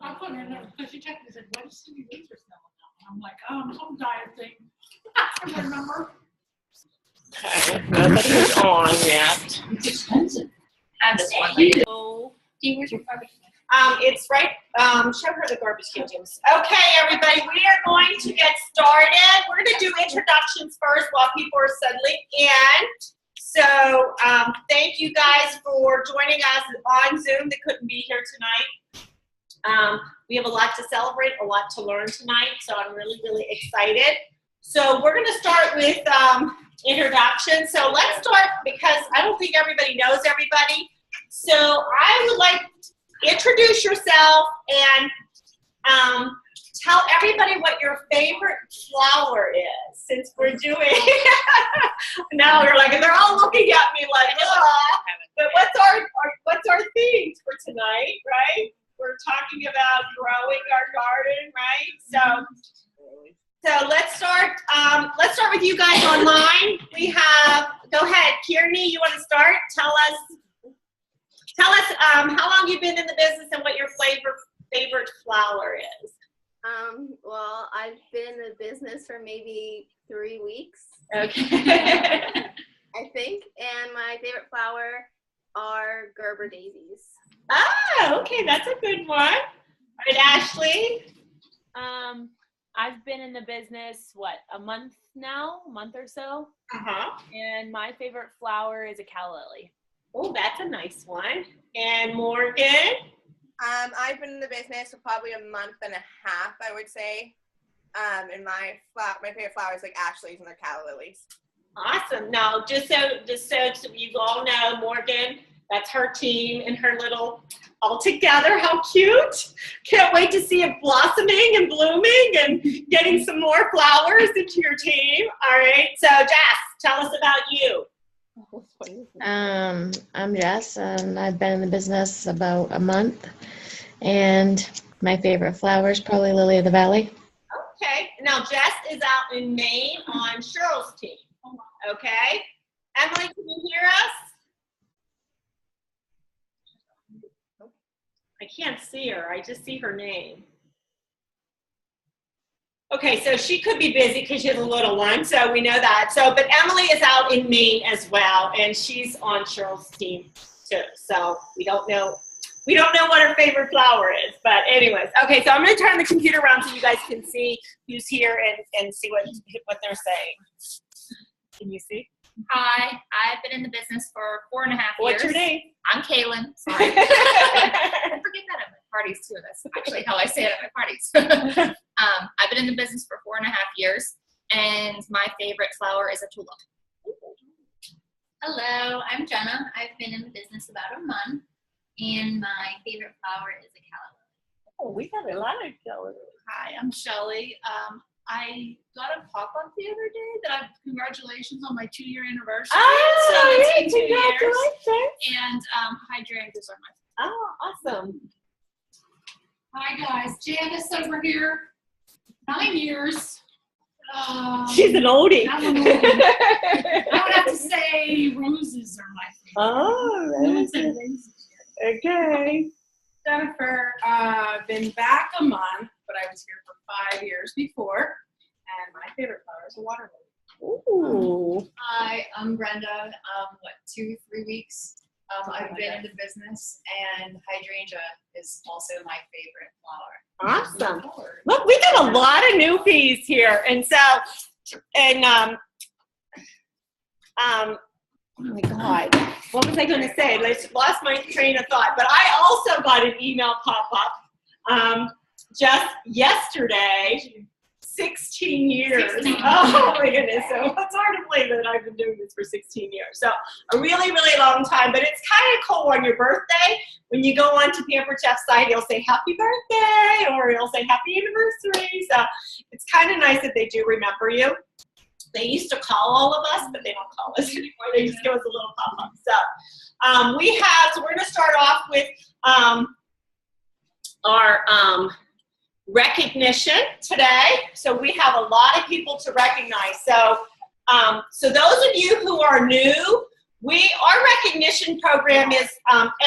I put her in there because she checked me and said, "What is Cindy Winter smelling now?" I'm like, some diet thing. I remember. Okay, nobody's on yet. It's expensive. I have this one lady. Dee, where's your garbage? It's right, show her the garbage can, James. Okay, everybody, we are going to get started. We're gonna do introductions first while people are settling in. So, thank you guys for joining us on Zoom that couldn't be here tonight. We have a lot to celebrate, a lot to learn tonight, so I'm really, really excited. So we're gonna start with introduction. So let's start because I don't think everybody knows everybody. So I would like to introduce yourself and tell everybody what your favorite flower is, since we're doing, now they're like, they're all looking at me like, but what's our theme for tonight, right? We're talking about growing our garden, right? So let's start with you guys online. We have, go ahead, Kearney, you want to start? Tell us how long you've been in the business and what your favorite flower is. Well, I've been in the business for maybe 3 weeks. Okay. I think, and my favorite flower are Gerber daisies. Ah, okay, that's a good one. All right, Ashley. I've been in the business, a month or so. And my favorite flower is a calla lily. Oh, that's a nice one. And Morgan? I've been in the business for probably a month and a half, I would say. And my favorite flowers like Ashley's and they're calla lilies. Awesome. Now, just so you all know, Morgan, that's her team and her little all together. How cute. Can't wait to see it blossoming and blooming and getting some more flowers into your team. All right. So, Jess, tell us about you. I'm Jess, and I've been in the business about a month, and my favorite flower is probably Lily of the Valley. Okay. Now, Jess is out in Maine on Cheryl's team. Okay. Emily, can you hear us? I can't see her. I just see her name. Okay, so she could be busy because she has a little one, so we know that. So, but Emily is out in Maine as well, and she's on Cheryl's team too. So we don't know what her favorite flower is. But anyways, okay. So I'm going to turn the computer around so you guys can see who's here and see what they're saying. Can you see? Hi, I've been in the business for 4.5 years. What's your name? I'm Kaylin. Sorry. I forget that at my parties too. That's actually how I say it at my parties. I've been in the business for 4.5 years, and my favorite flower is a tulip. Hello, I'm Jenna. I've been in the business about a month, and my favorite flower is a calla lily. Oh, we got a lot of colors. Hi, I'm Shelly. I got a pop-up the other day congratulations on my 2-year anniversary. Oh, it's 17 congratulations. years. And hydrangeas are my favorite. Oh, awesome. Hi guys, Janice over here, 9 years. She's an oldie. I'm an oldie. I would have to say roses are my favorite. Oh, Roses. Okay. Jennifer, been back a month, but I was here for 5 years before, and my favorite flower is a water lily. Ooh. Hi, I'm Brenda. 2-3 weeks. I've been in the business, and hydrangea is also my favorite flower. Awesome. Look, we got a lot of newbies here, and so, and oh my God, what was I going to say? I lost my train of thought. But I also got an email pop up just yesterday. 16 years. 16. Oh my goodness. So it's hard to believe that I've been doing this for 16 years. So a really, really long time, but it's kind of cool on your birthday. When you go on to Pampered Chef's site, it'll say happy birthday or it'll say happy anniversary. So it's kind of nice that they do remember you. They used to call all of us, but they don't call us anymore. They just give us a little pop-up. So so we're going to start off with our recognition today. So we have a lot of people to recognize. So, so those of you who are new, our recognition program is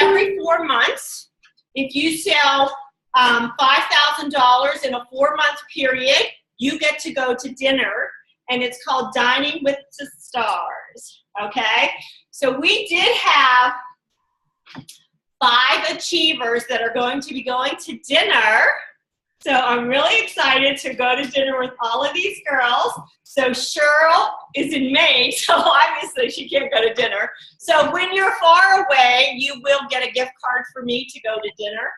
every 4 months. if you sell $5,000 in a 4-month period, you get to go to dinner, and it's called Dining with the Stars, okay? So we did have 5 achievers that are going to be going to dinner. So I'm really excited to go to dinner with all of these girls. So Cheryl is in Maine, so obviously she can't go to dinner. So when you're far away, you will get a gift card for me to go to dinner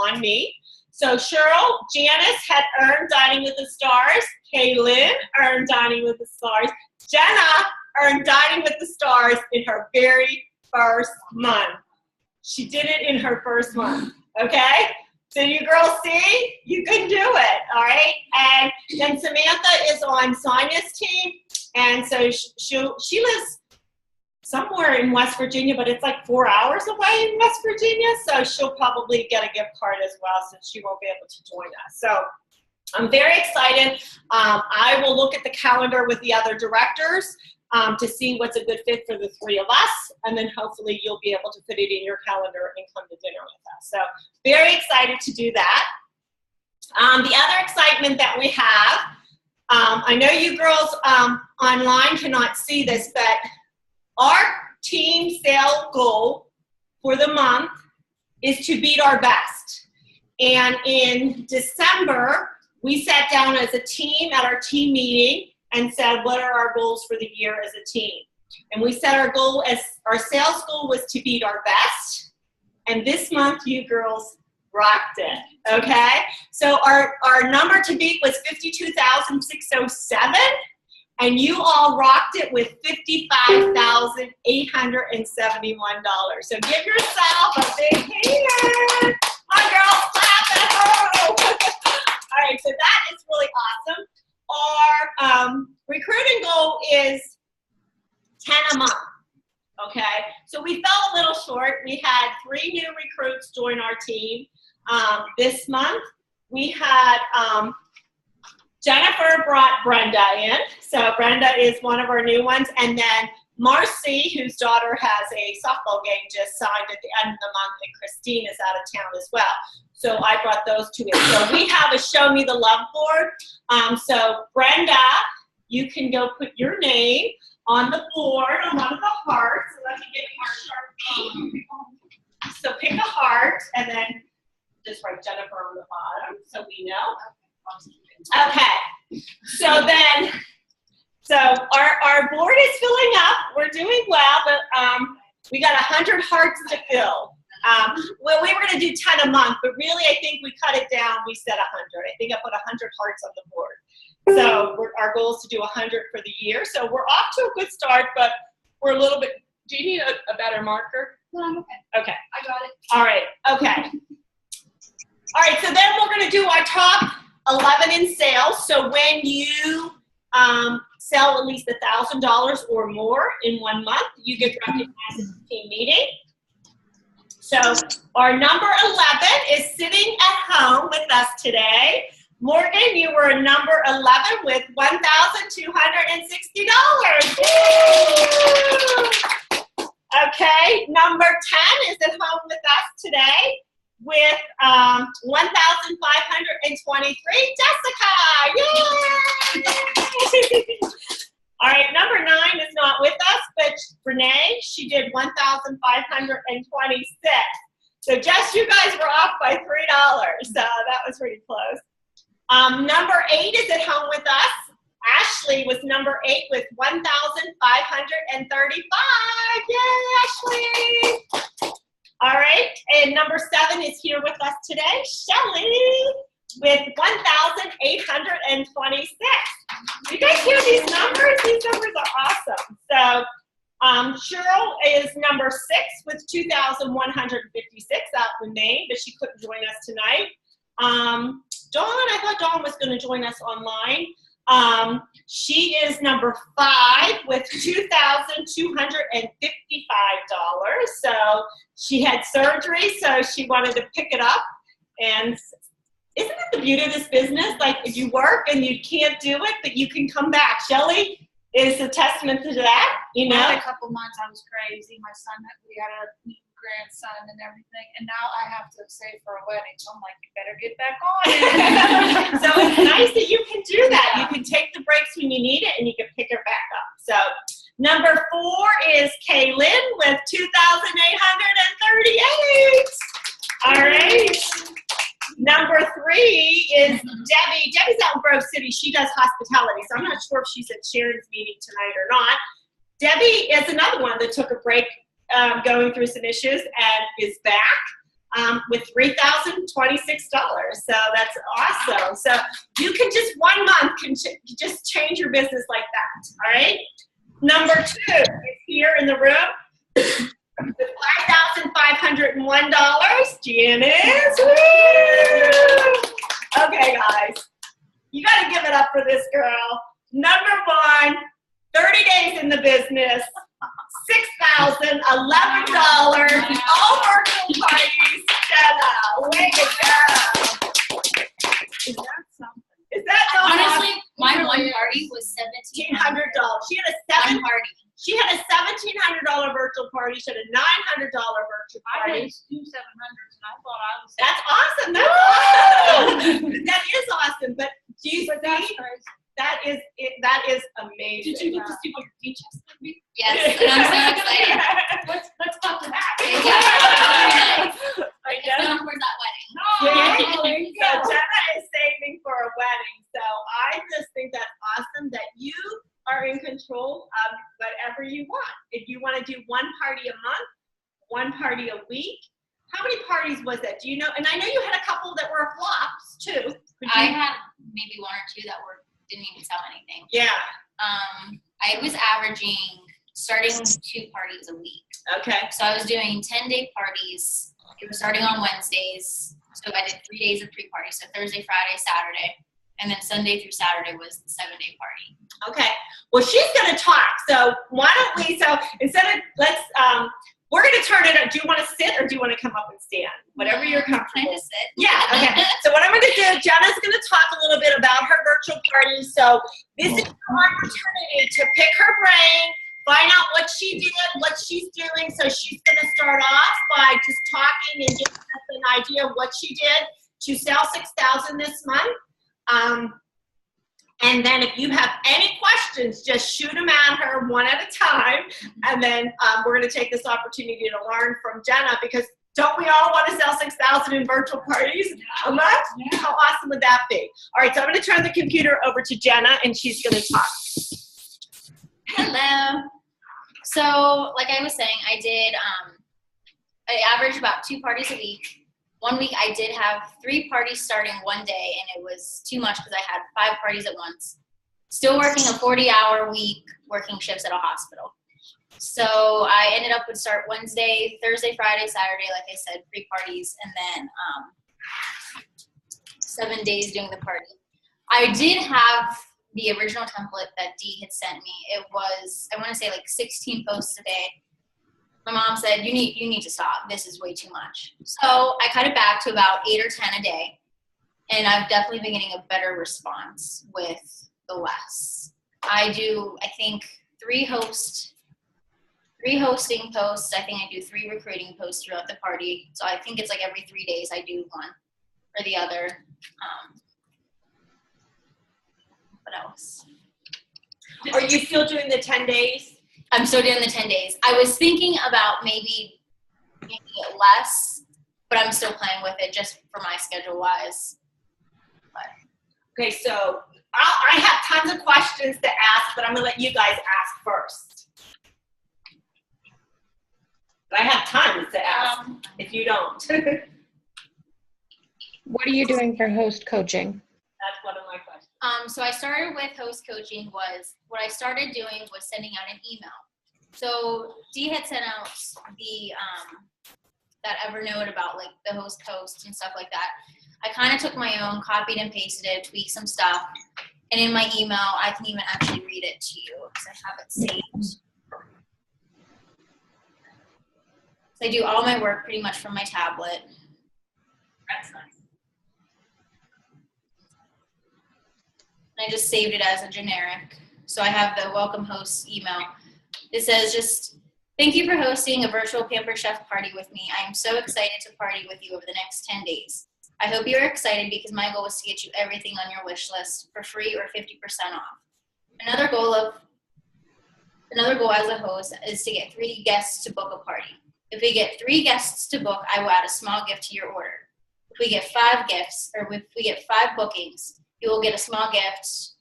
on me. So Cheryl, Janice had earned Dining with the Stars. Kaylin earned Dining with the Stars. Jenna earned Dining with the Stars in her very first month. She did it in her first month, okay? So you girls see, you can do it, all right? And then Samantha is on Sonia's team, and so she lives somewhere in West Virginia, but it's like 4 hours away in West Virginia, so she'll probably get a gift card as well, since she won't be able to join us. So I'm very excited. I will look at the calendar with the other directors to see what's a good fit for the 3 of us, and then hopefully you'll be able to fit it in your calendar and come to dinner with us. So very excited to do that. The other excitement that we have, I know you girls online cannot see this, but our team sale goal for the month is to beat our best. And in December, we sat down as a team at our team meeting and said, what are our goals for the year as a team? And we set our goal as, our sales goal was to beat our best. And this month, you girls rocked it, okay? So our number to beat was $52,607, and you all rocked it with $55,871. So give yourself a big hand. My girls, clap at home. All right, so that is really awesome. Our recruiting goal is 10 a month, okay? So we fell a little short. We had 3 new recruits join our team this month. We had Jennifer brought Brenda in. So Brenda is one of our new ones. And then Marcy, whose daughter has a softball game, just signed at the end of the month, and Christine is out of town as well. So I brought those 2 in. So we have a Show Me the Love board. So Brenda, you can go put your name on the board on one of the hearts. So let me get my Sharpie. So pick a heart and then just write Jennifer on the bottom so we know. Okay. So then, our board is filling up. We're doing well, but we got 100 hearts to fill. Well, we were going to do 10 a month, but really I think we cut it down. We said 100. I think I put 100 hearts on the board. So our goal is to do 100 for the year. So we're off to a good start, but we're a little bit, do you need a better marker? No, I'm okay. Okay. I got it. All right. Okay. All right. So then we're going to do our top 11 in sales. So when you sell at least $1,000 or more in 1 month, you get recognized at the team meeting. So our number 11 is sitting at home with us today. Morgan, you were number 11 with $1,260. Okay, number 10 is at home with us today with $1,523. Jessica, yay! All right, number 9 is not with us, but Renee, she did $1,526. So Jess, you guys were off by $3. So that was pretty close. Number 8 is at home with us. Ashley was number 8 with $1,535. Yay, Ashley! All right, and number 7 is here with us today, Shelly, with $1,826. You guys hear these numbers? These numbers are awesome. So Cheryl is number 6 with $2,156 out in Maine, but she couldn't join us tonight. Dawn, I thought Dawn was going to join us online. She is number 5 with $2,255. So she had surgery, so she wanted to pick it up. And isn't it the beauty of this business? Like, if you work and you can't do it, but you can come back. Shelly is a testament to that, you know? I had a couple months, I was crazy. My son, we had a grandson and everything, and now I have to save for a wedding, so I'm like, you better get back on it. So it's nice that you can do that. You can take the breaks when you need it, and you can pick it back up. So number 4 is Kaylin with 2,838. All right. Number 3 is Debbie. Debbie's out in Grove City. She does hospitality, so I'm not sure if she's at Sharon's meeting tonight or not. Debbie is another one that took a break going through some issues and is back with $3,026. So that's awesome. So you can just 1 month can just change your business like that. All right. Number 2 is here in the room. With $5,501, Janice. Woo! Okay, guys, you got to give it up for this girl. Number 1, 30 days in the business, $6,011, all virtual parties. Jenna, way to go. Is that something? Is that not Honestly, awesome? my one party was $1,700. She had a $1,700 virtual party. She had a $900 virtual I party. had 2 700s, and I thought I was. That's awesome. That's awesome. That is awesome. But do you But that's see? crazy. That is it. That is amazing. Did you get to see what your teacher sent me? Yes, and I'm so excited. Let's talk to that. Yeah. I It's know. going towards that wedding. Yeah. there you So go. Jenna is saving for a wedding. So I just think that's awesome that you are in control of whatever you want. If you want to do 1 party a month, 1 party a week. How many parties was that? Do you know? And I know you had a couple that were flops too. I had maybe 1 or 2 that didn't even sell anything. Yeah. I was averaging starting 2 parties a week. Okay. So I was doing 10-day parties. It was starting on Wednesdays. So I did 3 days of pre-parties. So Thursday, Friday, Saturday. And then Sunday through Saturday was the 7-day party. Okay. Well, she's going to talk. So why don't we, so instead of, we're going to turn it up. Do you want to sit or do you want to come up and stand? Whatever you're comfortable. Kind of sit. Yeah, okay. So what I'm going to do, Jenna's going to talk a little bit about her virtual party. So this is her opportunity to pick her brain, find out what she did, what she's doing. So she's going to start off by just talking and giving us an idea of what she did to sell 6,000 this month. And then if you have any questions, just shoot them at her one at a time. And then we're going to take this opportunity to learn from Jenna, because don't we all want to sell 6,000 in virtual parties a month? Yeah. How awesome would that be? All right, so I'm going to turn the computer over to Jenna, and she's going to talk. Hello. So, like I was saying, I averaged about 2 parties a week. 1 week I did have 3 parties starting one day, and it was too much because I had 5 parties at once. Still working a 40-hour week, working shifts at a hospital. So I ended up would start Wednesday, Thursday, Friday, Saturday, like I said, 3 parties, and then 7 days doing the party. I did have the original template that Dee had sent me. It was, I want to say, like 16 posts a day. My mom said, you need to stop. This is way too much. So I cut it back to about 8 or 10 a day. And I've definitely been getting a better response with the less. I do, I think, 3 hosting posts. I think I do 3 recruiting posts throughout the party. So I think it's like every 3 days I do one or the other. What else? Are you still doing the 10 days? I'm still doing the 10 days. I was thinking about maybe making it less, but I'm still playing with it just for my schedule wise. Okay, so I have tons of questions to ask, but I'm going to let you guys ask first. But I have tons to ask if you don't. What are you doing for host coaching? That's one of my questions. So I started with host coaching what I started doing was sending out an email. So Dee had sent out the, that Evernote about like the host posts and stuff like that. I kind of took my own, copied and pasted it, tweaked some stuff. And in my email, I can even actually read it to you because I have it saved. So I do all my work pretty much from my tablet. That's nice. I just saved it as a generic. So I have the welcome host email. It says just Thank you for hosting a virtual Pampered Chef party with me. I am so excited to party with you over the next 10 days. I hope you are excited because my goal is to get you everything on your wish list for free or 50% off. Another goal as a host is to get 3 guests to book a party. If we get 3 guests to book, I will add a small gift to your order. If we get 5 gifts, or if we get 5 bookings, you will get a small gift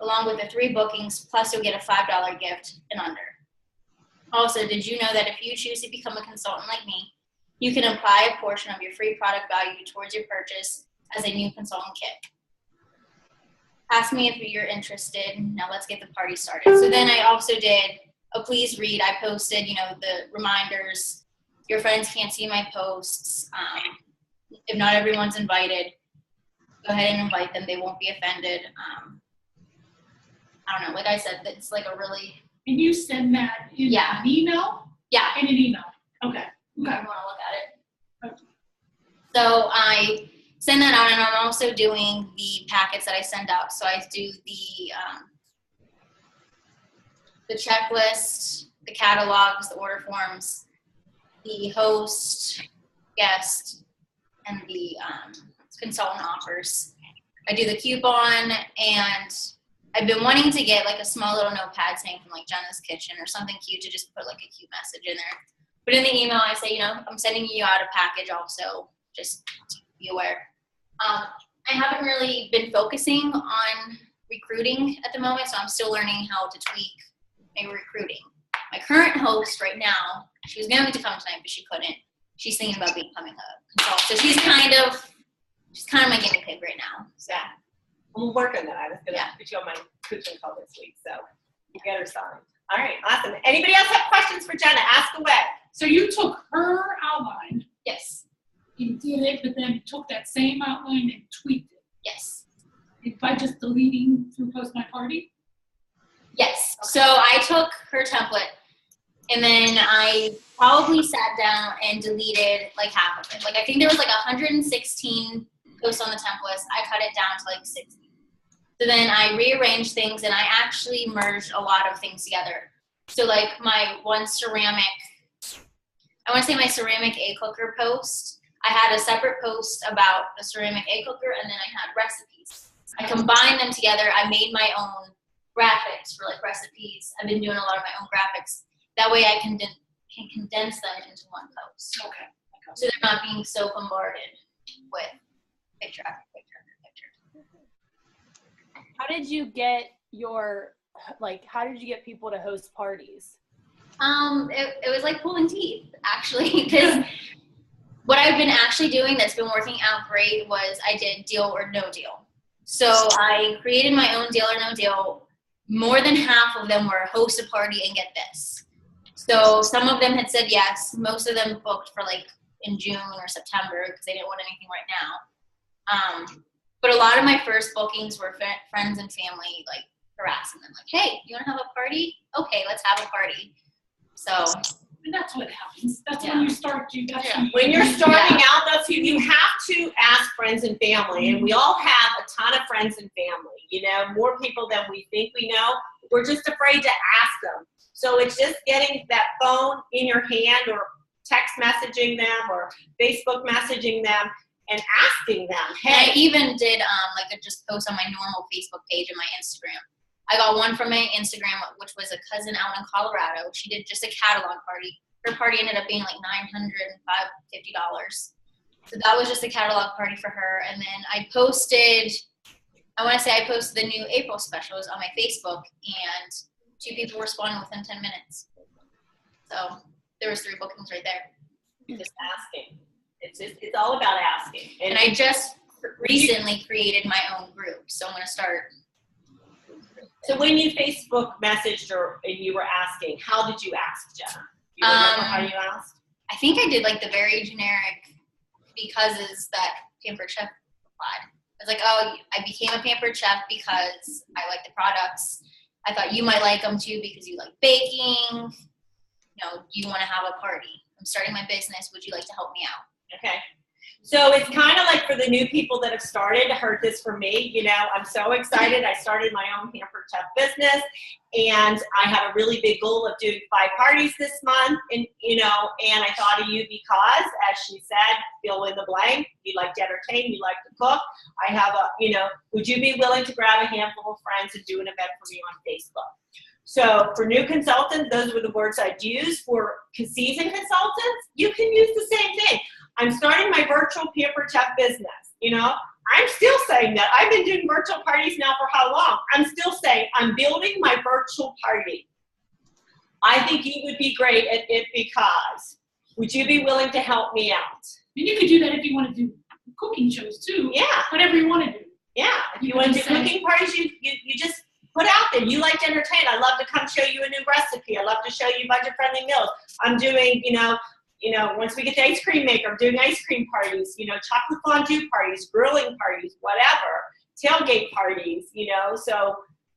along with the 3 bookings, plus you'll get a $5 gift and under. Also, did you know that if you choose to become a consultant like me, you can apply a portion of your free product value towards your purchase as a new consultant kit? Ask me if you're interested. Now let's get the party started. So then I also did a please read. I posted, the reminders. Your friends can't see my posts. If not everyone's invited, go ahead and invite them. They won't be offended. I don't know. Like I said, it's like a really... And you send that in an email? Yeah. In an email. Okay. You want to look at it. So I send that out, and I'm also doing the packets that I send out. So I do the checklist, the catalogs, the order forms, the host, guest, and the consultant offers. I do the coupon, and I've been wanting to get like a small little notepad saying from like Jenna's Kitchen or something cute to just put like a cute message in there. But in the email, I say, I'm sending you out a package also, just to be aware. I haven't really been focusing on recruiting at the moment, so I'm still learning how to tweak my recruiting. My current host right now, she was going to come tonight, but she couldn't. She's thinking about becoming a consultant. So she's kind of my guinea pig right now. So. Yeah. We'll work on that. I was going to put you on my coaching call this week, so you get her signed. All right, awesome. Anybody else have questions for Jenna? Ask away. So you took her outline. Yes. You did it, but then took that same outline and tweaked it. Yes. By just deleting through Post My Party? Yes. Okay. So I took her template, and then I probably sat down and deleted like half of it. Like I think there was like 116 posts on the template. I cut it down to like 60. So then I rearranged things, and I actually merged a lot of things together. So like my one ceramic, I want to say my ceramic egg cooker post, I had a separate post about the ceramic egg cooker, and then I had recipes. I combined them together. I made my own graphics for like recipes. I've been doing a lot of my own graphics. That way I can condense them into one post. Okay. So they're not being so bombarded with picture after picture after picture. How did you get how did you get people to host parties? It was like pulling teeth, actually, because what I've been actually doing that's been working out great was I did Deal or No Deal. So I created my own Deal or No Deal. More than half of them were host a party and get this. So some of them had said yes. Most of them booked for like in June or September because they didn't want anything right now. But a lot of my first bookings were friends and family, like harassing them, like, hey, you want to have a party? Okay, let's have a party. So. And that's what happens. That's when you start. When you're starting out, that's who you have to ask friends and family. And we all have a ton of friends and family, more people than we think we know. We're just afraid to ask them. So it's just getting that phone in your hand or text messaging them or Facebook messaging them and asking them, hey. And I even did just post on my normal Facebook page and my Instagram. I got one from my Instagram, which was a cousin out in Colorado. She did just a catalog party. Her party ended up being like $950. So that was just a catalog party for her. And then I posted the new April specials on my Facebook, and 2 people responded within 10 minutes. So there was 3 bookings right there. Just asking. It's all about asking. And I just recently created my own group, so I'm going to start. So when you Facebook messaged and you were asking, how did you ask, Jenna? You remember how you asked? I think I did like the very generic becauses that Pampered Chef applied. I was like, oh, I became a Pampered Chef because I like the products. I thought you might like them too because you like baking. You want to have a party. I'm starting my business. Would you like to help me out? Okay. So it's kind of like for the new people that have started, heard this from me, you know, I'm so excited. I started my own Pampered Chef business, and I have a really big goal of doing 5 parties this month, and, you know, and I thought of you because, as she said, fill in the blank, you like to entertain, you like to cook. I have a, you know, would you be willing to grab a handful of friends and do an event for me on Facebook? So for new consultants, those were the words I'd use. For seasoned consultants, you can use the same thing. I'm starting my virtual Pampered Chef business, you know. I'm still saying that. I've been doing virtual parties now for how long? I'm still saying I'm building my virtual party. I think you would be great at it because would you be willing to help me out? And you could do that if you want to do cooking shows too. Yeah. Whatever you want to do. Yeah. If you want to do cooking parties, you just put out there. You like to entertain. I love to come show you a new recipe. I love to show you budget-friendly meals. I'm doing, you know, once we get the ice cream maker, I'm doing ice cream parties, you know, chocolate fondue parties, grilling parties, whatever, tailgate parties, you know, so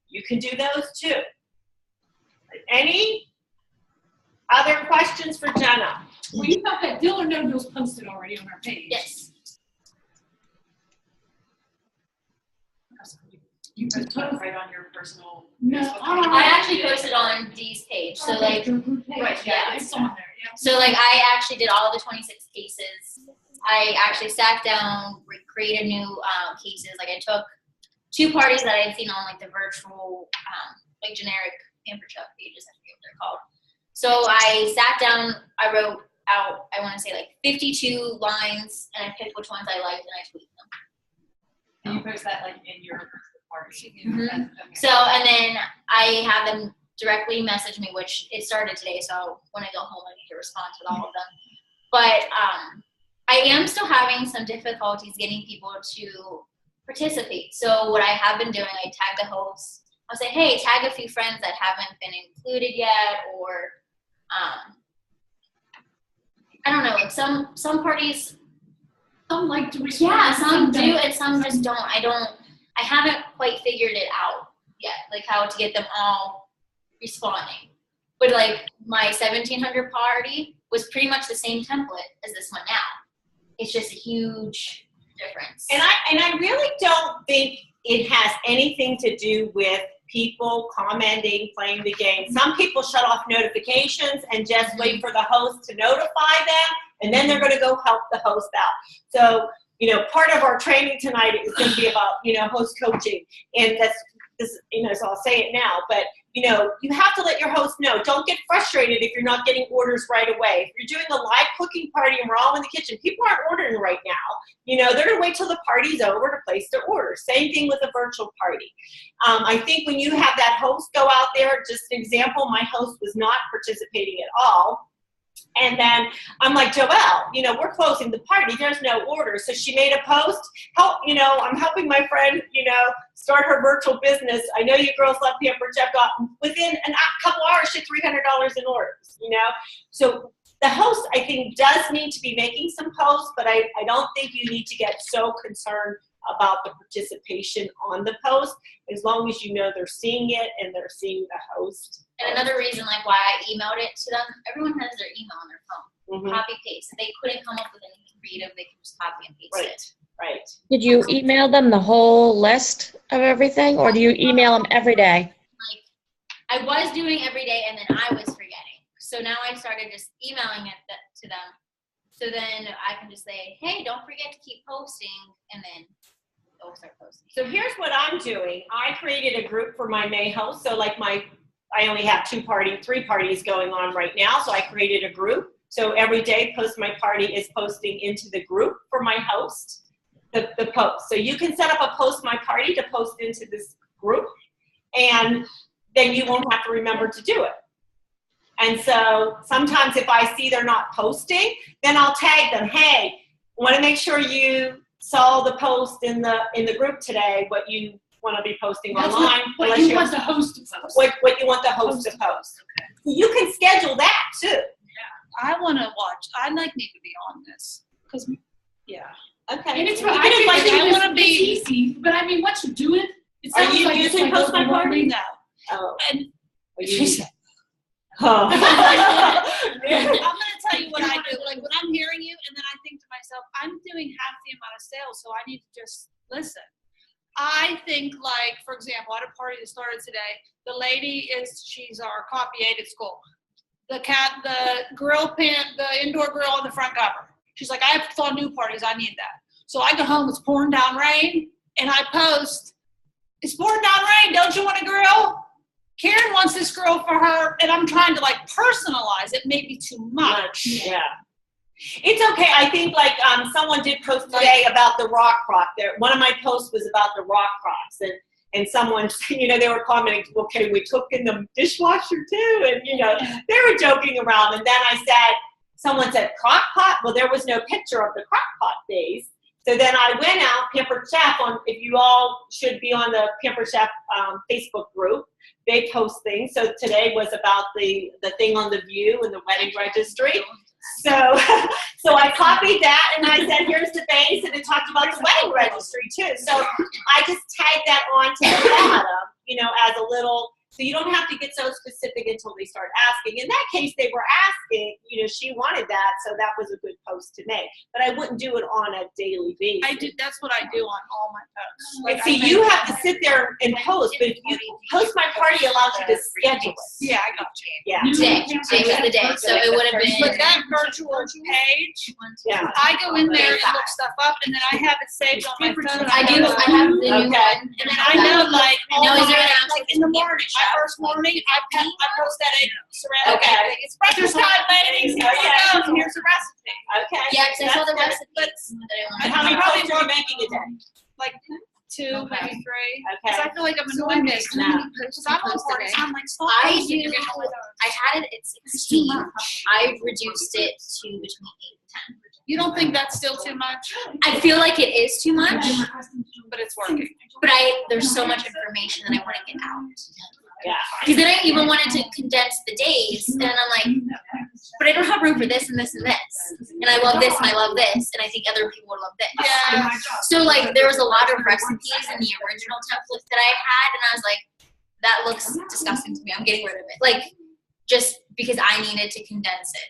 you can do those too. Any other questions for Jenna? Well, you have that Deal or No Deals posted already on our page. Yes. You put it right on your personal. No, Facebook I I actually posted on Dee's page. So like, right, yeah. it's on there. Yeah. so like I actually did all the 26 cases. I actually sat down, created new cases. Like I took 2 parties that I had seen on like the virtual, like generic Pampered Chef pages. I forget what they're called. So I sat down, I wrote out, I want to say like 52 lines, and I picked which ones I liked and I tweaked them. And you post that like in your party. Mhm. Okay. So, and then I have them directly message me, which it started today. So when I go home, I need to respond to all of them. But I am still having some difficulties getting people to participate. So what I have been doing, I tag the hosts. I'll say, hey, tag a few friends that haven't been included yet, or I don't know, like some parties. Some like to respond. Yeah, some do, don't. and some just don't. I haven't quite figured it out yet, like how to get them all responding. But like my 1700 party was pretty much the same template as this one now. It's just a huge difference. And I really don't think it has anything to do with people commenting, playing the game. Some people shut off notifications and just wait for the host to notify them, and then they're going to go help the host out. So, you know, part of our training tonight is going to be about, you know, host coaching. And that's, you know, so I'll say it now, but, you know, you have to let your host know. Don't get frustrated if you're not getting orders right away. If you're doing a live cooking party and we're all in the kitchen, people aren't ordering right now. You know, they're going to wait till the party's over to place their order. Same thing with a virtual party. I think when you have that host go out there, just an example, my host was not participating at all. And then I'm like, Joelle, you know, we're closing the party. There's no order. So she made a post. Help, you know, I'm helping my friend, you know, start her virtual business. I know you girls love Pampered Chef. Within a couple hours, she had $300 in orders, you know. So the host, I think, does need to be making some posts, but I don't think you need to get so concerned about the participation on the post, as long as you know they're seeing it and they're seeing the host. And another reason, like why I emailed it to them, everyone has their email on their phone. Copy paste. If they couldn't come up with anything creative, they can just copy and paste it. Right. Did you email them the whole list of everything, or do you email them every day? Like I was doing every day, and then I was forgetting. So now I started just emailing it to them. So then I can just say, hey, don't forget to keep posting, and then they'll start posting. So here's what I'm doing. I created a group for my May host. So like I only have 3 parties going on right now. So I created a group. So every day Post My Party is posting into the group for my host, the post. So you can set up a Post My Party to post into this group, and then you won't have to remember to do it. And so sometimes if I see they're not posting, then I'll tag them. Hey, want to make sure you saw the post in the group today, what you want to be posting online. What you want the host to post. What you want the host to post. Okay. You can schedule that too. Yeah. I want to watch. I need to be on this. Because, yeah. Okay. And it's I want to be easy, but I mean, once you do it, it sounds Are you like using Post My Party? No. Oh. And I'm going to tell you what I do. Like when I'm hearing you, and then I think to myself, I'm doing half the amount of sales, so I need to just listen. I think, like, for example, at a party that started today, the lady she's our copy aide at school. The indoor grill on the front cover. She's like, I have to throw new parties. I need that. So I go home. It's pouring down rain, and I post, "It's pouring down rain. Don't you want a grill? Karen wants this grill for her," and I'm trying to like personalize it. Maybe too much. Yeah. It's okay. I think like someone did post today about the rock crock. One of my posts was about the rock crocks, and someone, they were commenting, okay, we took in the dishwasher too, and they were joking around. And then someone said crock pot. Well, there was no picture of the crock pot days. So then I went out, Pampered Chef, if you all should be on the Pampered Chef Facebook group, they post things. So today was about the thing on The View and the wedding registry. So I copied that and I said, here's the base, and it talked about the wedding registry too. So I just tagged that on to the bottom, as a little, so you don't have to get so specific until they start asking. In that case, they were asking, she wanted that, so that was a good post to make. But I wouldn't do it on a daily basis. That's what I do on all my posts. Like, see, you have to sit there and post, but if you post my party allows you to schedule it. Yeah, I got you. Yeah. Today was the day, so it would have been. But that virtual page, Yeah. I go in there and look stuff up, and then I have it saved on my phone. I do. I have the new one, And then I know, like, Now, is there an like in the morning, my first morning, I post that egg ceramic thing. It's breakfast time, ladies. Here you go. Here's the recipe. Okay. Yeah, because I saw the That's recipe. good. that I And wanted. how many posts are you making a day? Like 2, Okay. maybe 3. Okay. Because I feel like I'm annoying this. No. Because I'm on parties. I'm like, stop I posting. do. You're getting all done. I had it at 16. I reduced it to between 8 and 10. You don't think that's still too much? I feel like it is too much, But it's working. but there's so much information that I want to get out. Yeah. Because then I even wanted to condense the days, and I'm like, but I don't have room for this and this and this, and I love this and I love this, and I think other people would love this. Yeah. So like there was a lot of recipes in the original template that I had, and I was like, that looks disgusting to me. I'm getting rid of it. Like just because I needed to condense it.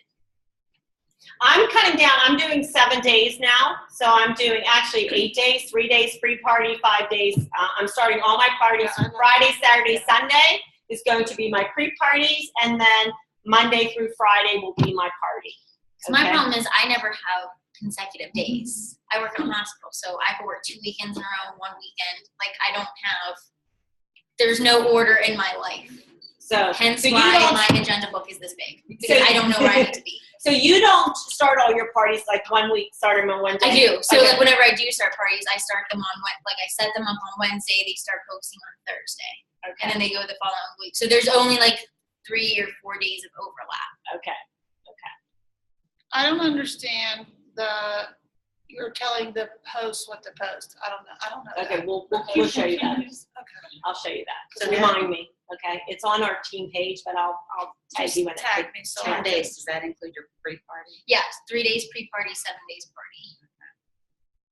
I'm cutting down. I'm doing 7 days now. So I'm doing actually 8 days, 3 days pre-party, 5 days. I'm starting all my parties Friday, Saturday, Sunday is going to be my pre-parties. And then Monday through Friday will be my party. So my problem is I never have consecutive days. I work in a hospital, so I could work 2 weekends in a row, 1 weekend. Like there's no order in my life. So Hence so you why don't- my agenda book is this big. Because I don't know where I need to be. So you don't start all your parties like 1 week, start them on one day? I do. So Okay. like whenever I do start parties, I start them on I set them up on Wednesday, they start posting on Thursday. Okay. And then they go the following week. So there's only like 3 or 4 days of overlap. Okay. I don't understand you're telling the post what to post. I don't know. Okay, that. we'll show you that. Okay. I'll show you that. So remind me, okay? It's on our team page, but I'll tag you in it. Tag me so I 10 can- days, does that include your pre-party? Yes, 3 days pre-party, 7 days party.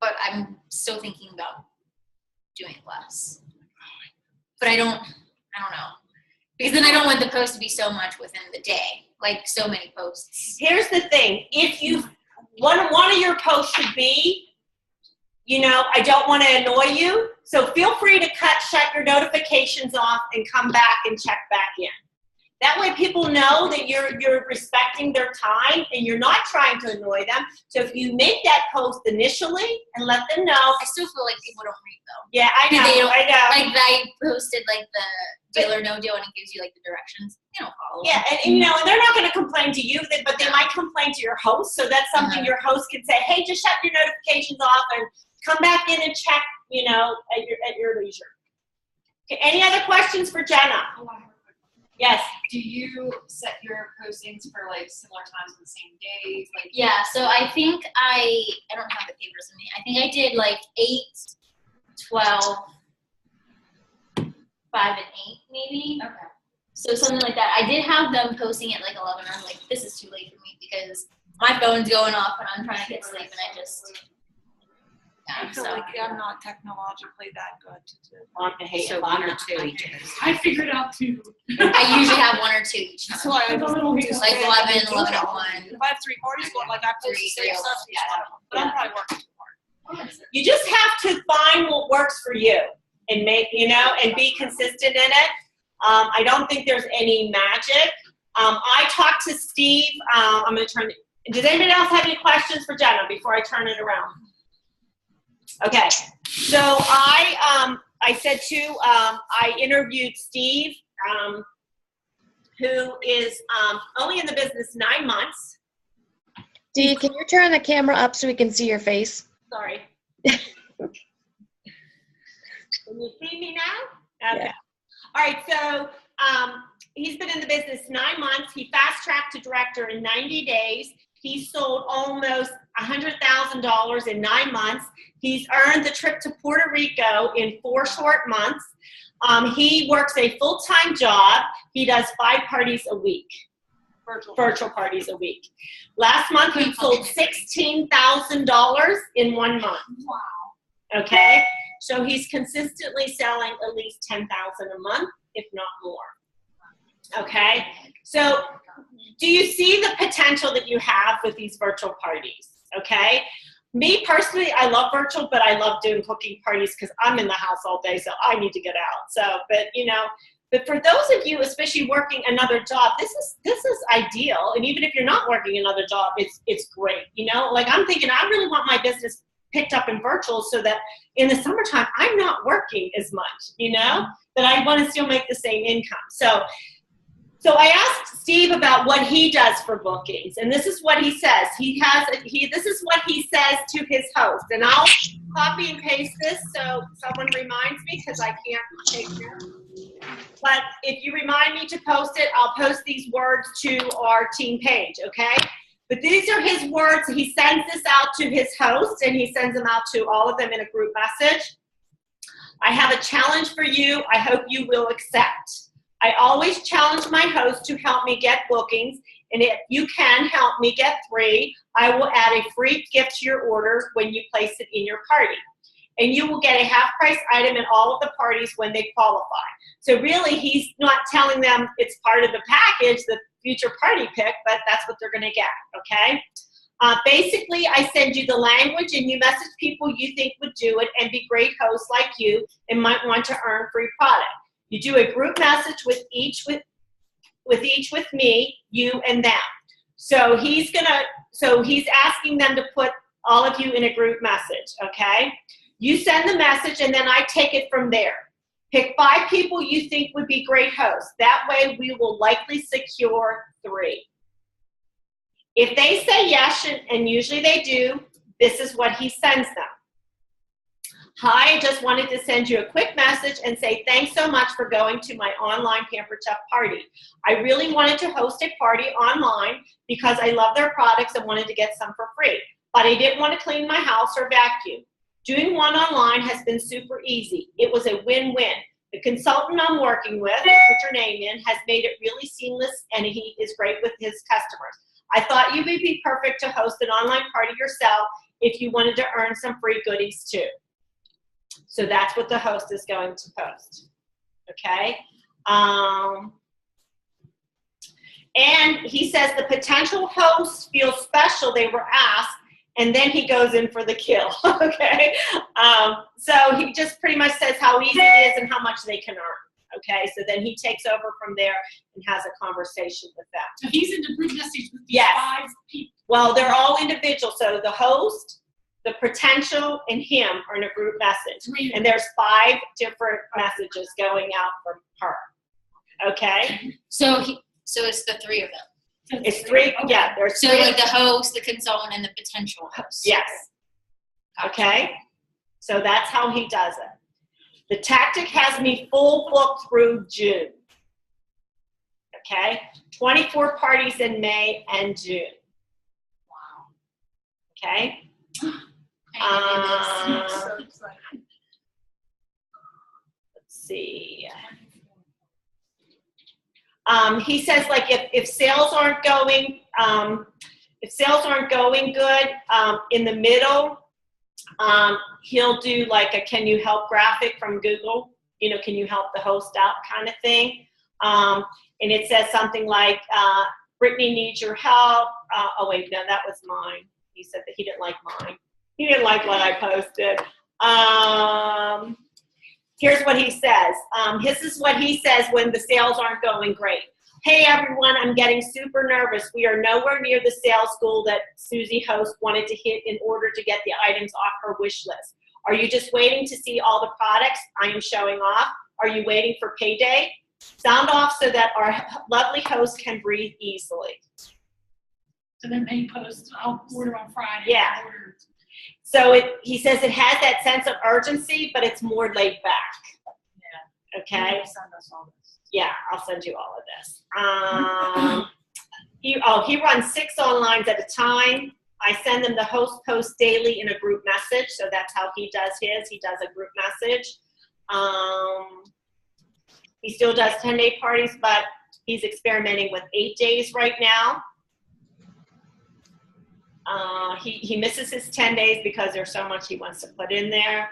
But I'm still thinking about doing less. But I don't know. Because then I don't want the post to be so much within the day, like so many posts. Here's the thing. If you, one of your posts should be, I don't want to annoy you. So feel free to shut your notifications off and come back and check back in. That way people know that you're respecting their time and you're not trying to annoy them. So if you make that post initially and let them know. I still feel like people don't read though. Yeah, I know. Like I posted like the deal or no deal and it gives you like the directions. They don't follow. Yeah, and and they're not going to complain to you, but they might complain to your host. So that's something your host can say, hey, just shut your notifications off and come back in and check, at your leisure. Okay, any other questions for Jenna? Yes. Do you set your postings for like similar times on the same days? Like Yeah, so I think I don't have the papers in me. I think I did like 8, 12, 5 and 8 maybe. Okay. So something like that. I did have them posting at like 11. I'm like, this is too late for me because my phone's going off and I'm trying to get sleep and I just. I Yeah, feel so like I'm not technologically that good to do. So one or two each of us. I figured out two. I usually have 1 or 2 each That's time. why I The was little just like saying, 11, I can do 11 it at all. 1. If I have 3 parties going, like I have to Three, save three, stuff to each yeah. one of them. But I'm probably working too hard. You just have to find what works for you and make, and be consistent in it. I don't think there's any magic. I talked to Steve. I'm going to turn. Does anybody else have any questions for Jenna before I turn it around? Okay. So I said too, I interviewed Steve, who is only in the business 9 months. Dee, can you turn the camera up so we can see your face? Sorry. Can you see me now? Okay. Yeah. All right, so he's been in the business 9 months. He fast-tracked to director in 90 days. He sold almost $100,000 in 9 months. He's earned the trip to Puerto Rico in 4 short months. He works a full-time job. He does 5 parties a week, virtual parties a week. Last month, he sold $16,000 in 1 month. Wow. Okay? So he's consistently selling at least $10,000 a month, if not more. Okay? So do you see the potential that you have with these virtual parties? Okay? Me personally, I love virtual, but I love doing cooking parties because I'm in the house all day, so I need to get out. So, but for those of you, especially working another job, this is ideal. And even if you're not working another job, it's great. Like I'm thinking, I really want my business picked up in virtual so that in the summertime I'm not working as much. That I want to still make the same income. So I asked Steve about what he does for bookings, and this is what he says. This is what he says to his host, and I'll copy and paste this so someone reminds me because I can't take it. But if you remind me to post it, I'll post these words to our team page, okay? But these are his words. He sends this out to his host, and he sends them out to all of them in a group message. I have a challenge for you. I hope you will accept. I always challenge my host to help me get bookings, and if you can help me get 3, I will add a free gift to your order when you place it in your party. And you will get a half-price item in all of the parties when they qualify. So really, he's not telling them it's part of the package, the future party pick, but that's what they're going to get, okay? Basically, I send you the language, and you message people you think would do it and be great hosts like you and might want to earn free product. You do a group message with each with me, you, and them. So he's asking them to put all of you in a group message, okay? You send the message, and then I take it from there. Pick 5 people you think would be great hosts. That way, we will likely secure 3. If they say yes, and usually they do, this is what he sends them. Hi, I just wanted to send you a quick message and say thanks so much for going to my online Pampered Chef party. I really wanted to host a party online because I love their products and wanted to get some for free, but I didn't want to clean my house or vacuum. Doing one online has been super easy. It was a win-win. The consultant I'm working with, put your name in, has made it really seamless, and he is great with his customers. I thought you would be perfect to host an online party yourself if you wanted to earn some free goodies too. So that's what the host is going to post, okay? And he says the potential hosts feel special they were asked, and then he goes in for the kill, okay? So he just pretty much says how easy it is and how much they can earn, okay? So then he takes over from there and has a conversation with them. So he's in the group message with these Yes. 5 people. Well, they're all individual. So the host, the potential, and him are in a group message. And there's 5 different messages going out from her, okay? So it's the 3 of them. It's 3, yeah, there's So 3. like the host, the consultant, and the potential host. Yes. Okay? So that's how he does it. The tactic has me full booked through June. Okay? 24 parties in May and June. Wow. Okay? Let's see. He says, like, if sales aren't going, good in the middle, He'll do like a can you help graphic from Google, you know, can you help the host out kind of thing. And it says something like, Brittany needs your help. Oh wait, no, that was mine. He said that he didn't like mine. He didn't like what I posted. Here's what he says. This is what he says when the sales aren't going great. Hey everyone, I'm getting super nervous. We are nowhere near the sales goal that Susie Host wanted to hit in order to get the items off her wish list. Are you just waiting to see all the products I am showing off? Are you waiting for payday? Sound off so that our lovely host can breathe easily. So then they post, I'll order on Friday. Yeah. So he says it has that sense of urgency, but it's more laid back. Yeah. Okay. Send us all this. Yeah, I'll send you all of this. He runs 6 online at a time. I send them the host post daily in a group message, so that's how he does his. He does a group message. He still does 10-day parties, but he's experimenting with 8 days right now. He misses his 10 days because there's so much he wants to put in there.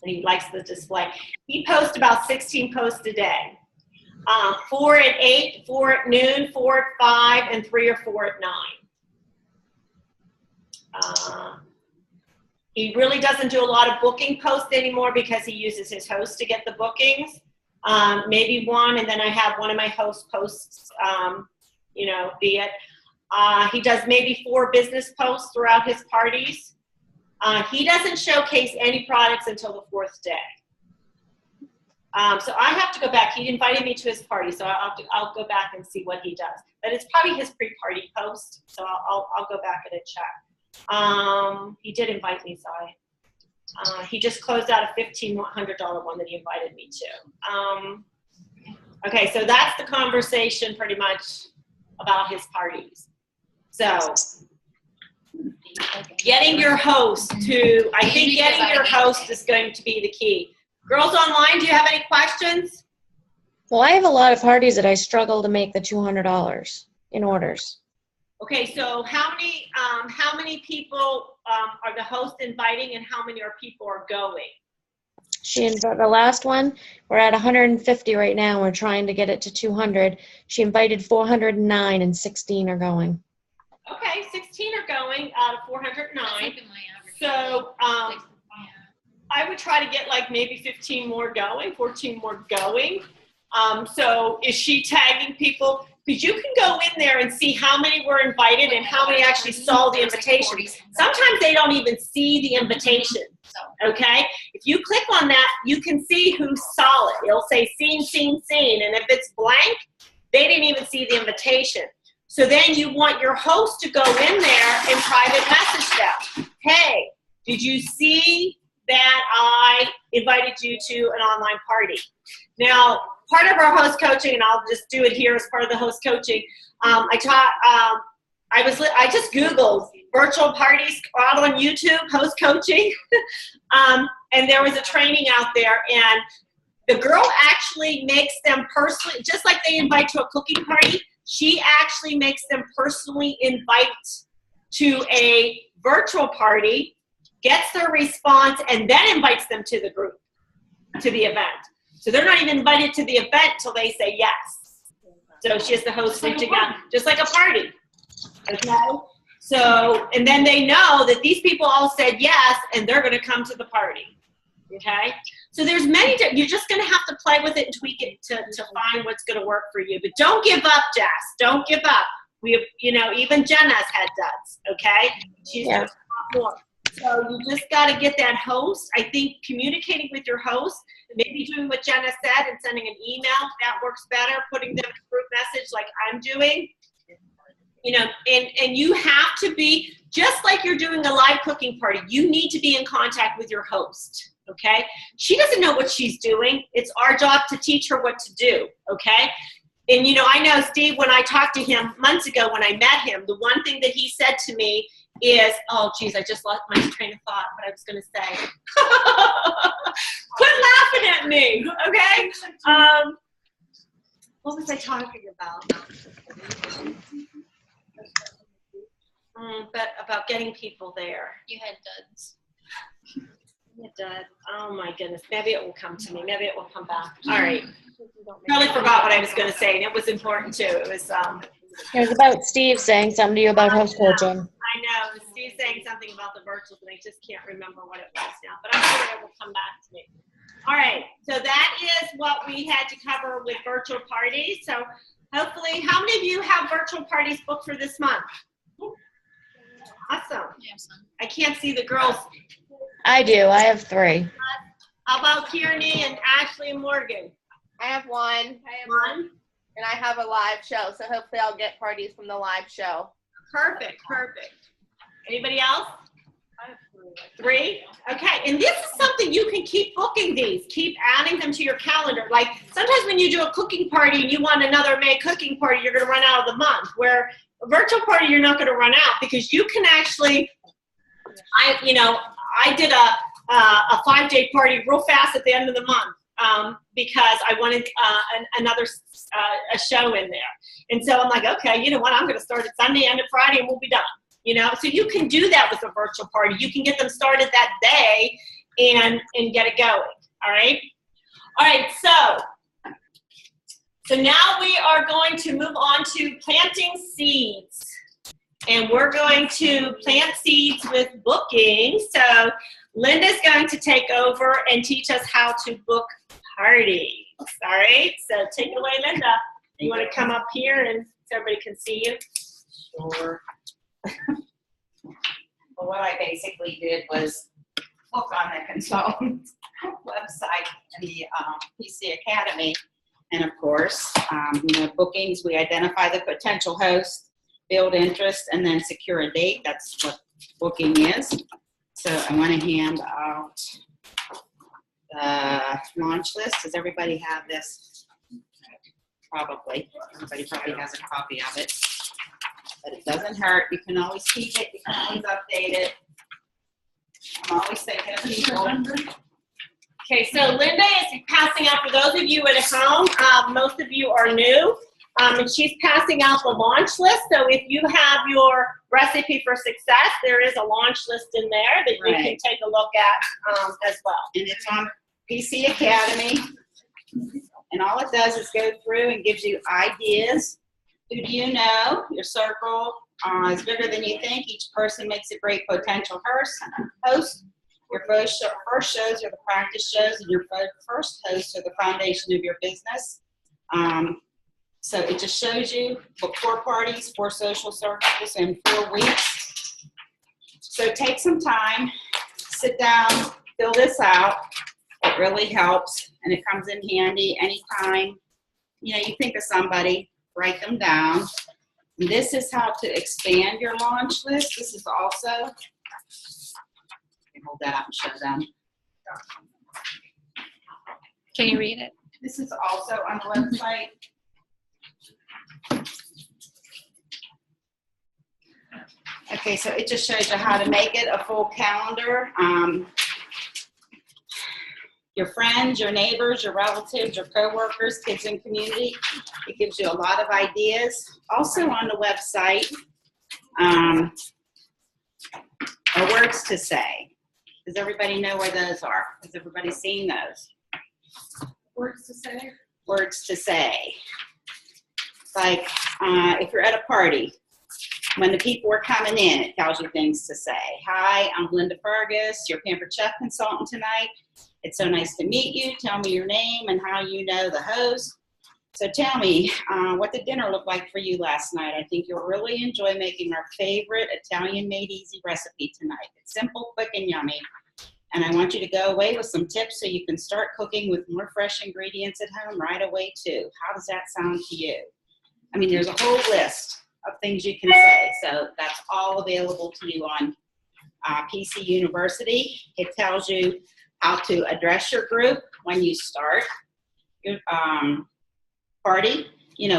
He likes the display. He posts about 16 posts a day. 4 at 8, 4 at noon, 4 at 5, and 3 or 4 at 9. He really doesn't do a lot of booking posts anymore because he uses his host to get the bookings. Maybe one, and then I have one of my host posts, you know, be it. He does maybe 4 business posts throughout his parties. He doesn't showcase any products until the 4th day. So I have to go back. He invited me to his party, so I'll go back and see what he does. But it's probably his pre-party post, so I'll go back and check. He did invite me, so he just closed out a $1,500 one that he invited me to. Okay, so that's the conversation pretty much about his parties. So getting your host to, I think getting your host is going to be the key. Girls online, do you have any questions? Well, I have a lot of parties that I struggle to make the $200 in orders. Okay, so how many people are the host inviting, and how many people are going? The last one, we're at 150 right now. We're trying to get it to 200. She invited 409, and 16 are going. Okay, 16 are going out of 409. That's like my average. So I would try to get like maybe 15 more going, 14 more going. So is she tagging people? Because you can go in there and see how many were invited and how many actually saw the invitation. Sometimes they don't even see the invitation, okay? If you click on that, you can see who saw it. It'll say seen, seen, seen. And if it's blank, they didn't even see the invitation. So then you want your host to go in there and private message them. Hey, did you see that I invited you to an online party? Now, part of our host coaching, and I'll just do it here as part of the host coaching, I just Googled virtual parties out on YouTube, host coaching, and there was a training out there, and the girl actually makes them personally, just like they invite to a cooking party, she actually makes them personally invite to a virtual party, gets their response, and then invites them to the group, to the event. So they're not even invited to the event till they say yes. So she has the host reaching out, just like a party, okay? So, and then they know that these people all said yes, and they're gonna come to the party, okay? So there's many, you're just gonna have to play with it and tweak it to find what's gonna work for you. But don't give up, Jess, don't give up. We have, you know, even Jenna's had duds, okay? She's got a lot more. So you just got to get that host. I think communicating with your host, maybe doing what Jenna said and sending an email, that works better. Putting them in a group message like I'm doing. You know, and you have to be, just like you're doing a live cooking party, you need to be in contact with your host, okay? She doesn't know what she's doing. It's our job to teach her what to do, okay? And, you know, I know Steve, when I talked to him months ago when I met him, the one thing that he said to me is, oh, geez, I just lost my train of thought, what I was going to say. Quit laughing at me, okay? What was I talking about? But about getting people there. You had duds. It did. Oh my goodness. Maybe it will come to me. Maybe it will come back. All right. Really forgot what I was going to say, and it was important too. It was. It was about Steve saying something to you about house coaching. I know. Steve's saying something about the virtuals, and I just can't remember what it was now. But I'm sure it will come back to me. All right. So that is what we had to cover with virtual parties. So hopefully, how many of you have virtual parties booked for this month? Awesome. I can't see the girls. I do. I have 3. How about Kearney and Ashley and Morgan? I have one. And I have a live show, so hopefully I'll get parties from the live show. Perfect. Anybody else? 3? Okay, and this is something you can keep booking these. Keep adding them to your calendar. Like sometimes when you do a cooking party and you want another May cooking party, you're going to run out of the month. Where a virtual party, you're not going to run out because you can actually, I did a 5-day party real fast at the end of the month because I wanted another a show in there. And so I'm like, okay, you know what? I'm going to start it Sunday, end it Friday, and we'll be done. So you can do that with a virtual party. You can get them started that day and get it going. All right. So now we are going to move on to planting seeds. And we're going to plant seeds with booking. So Linda's going to take over and teach us how to book parties. All right, so take it away, Linda. You want to come up here and so everybody can see you? Sure. Well, what I basically did was book on the consultant website in the PC Academy. And of course, bookings, we identify the potential host, build interest, and then secure a date. That's what booking is. So I want to hand out the launch list. Does everybody have this? Probably. Everybody probably has a copy of it. But it doesn't hurt. You can always keep it. You can always update it. I'm always thinking of people. Okay, so Linda is passing out, for those of you at home, most of you are new, and she's passing out the launch list. So if you have your recipe for success, there is a launch list in there that you can take a look at as well. And it's on PC Academy. And all it does is go through and gives you ideas. Who do you know? Your circle is bigger than you think. Each person makes a great potential host. Your first shows are the practice shows, and your first hosts are the foundation of your business. So it just shows you book 4 parties, 4 social circles in 4 weeks. So take some time, sit down, fill this out. It really helps, and it comes in handy anytime you think of somebody. Write them down. And this is how to expand your launch list. This is also. Hold that up and show them. Can you read it? This is also on the website. Okay, so it just shows you how to make it a full calendar. Your friends, your neighbors, your relatives, your coworkers, kids in community. It gives you a lot of ideas. Also on the website are words to say. Does everybody know where those are? Has everybody seen those? Words to say? Words to say. Like if you're at a party, when the people are coming in, it tells you things to say. Hi, I'm Linda Fergus, your Pampered Chef consultant tonight. It's so nice to meet you. Tell me your name and how you know the host. So tell me, what did dinner look like for you last night? I think you'll really enjoy making our favorite Italian made easy recipe tonight. It's simple, quick, and yummy. And I want you to go away with some tips so you can start cooking with more fresh ingredients at home right away too. How does that sound to you? I mean, there's a whole list of things you can say. So that's all available to you on PC University. It tells you how to address your group when you start your party.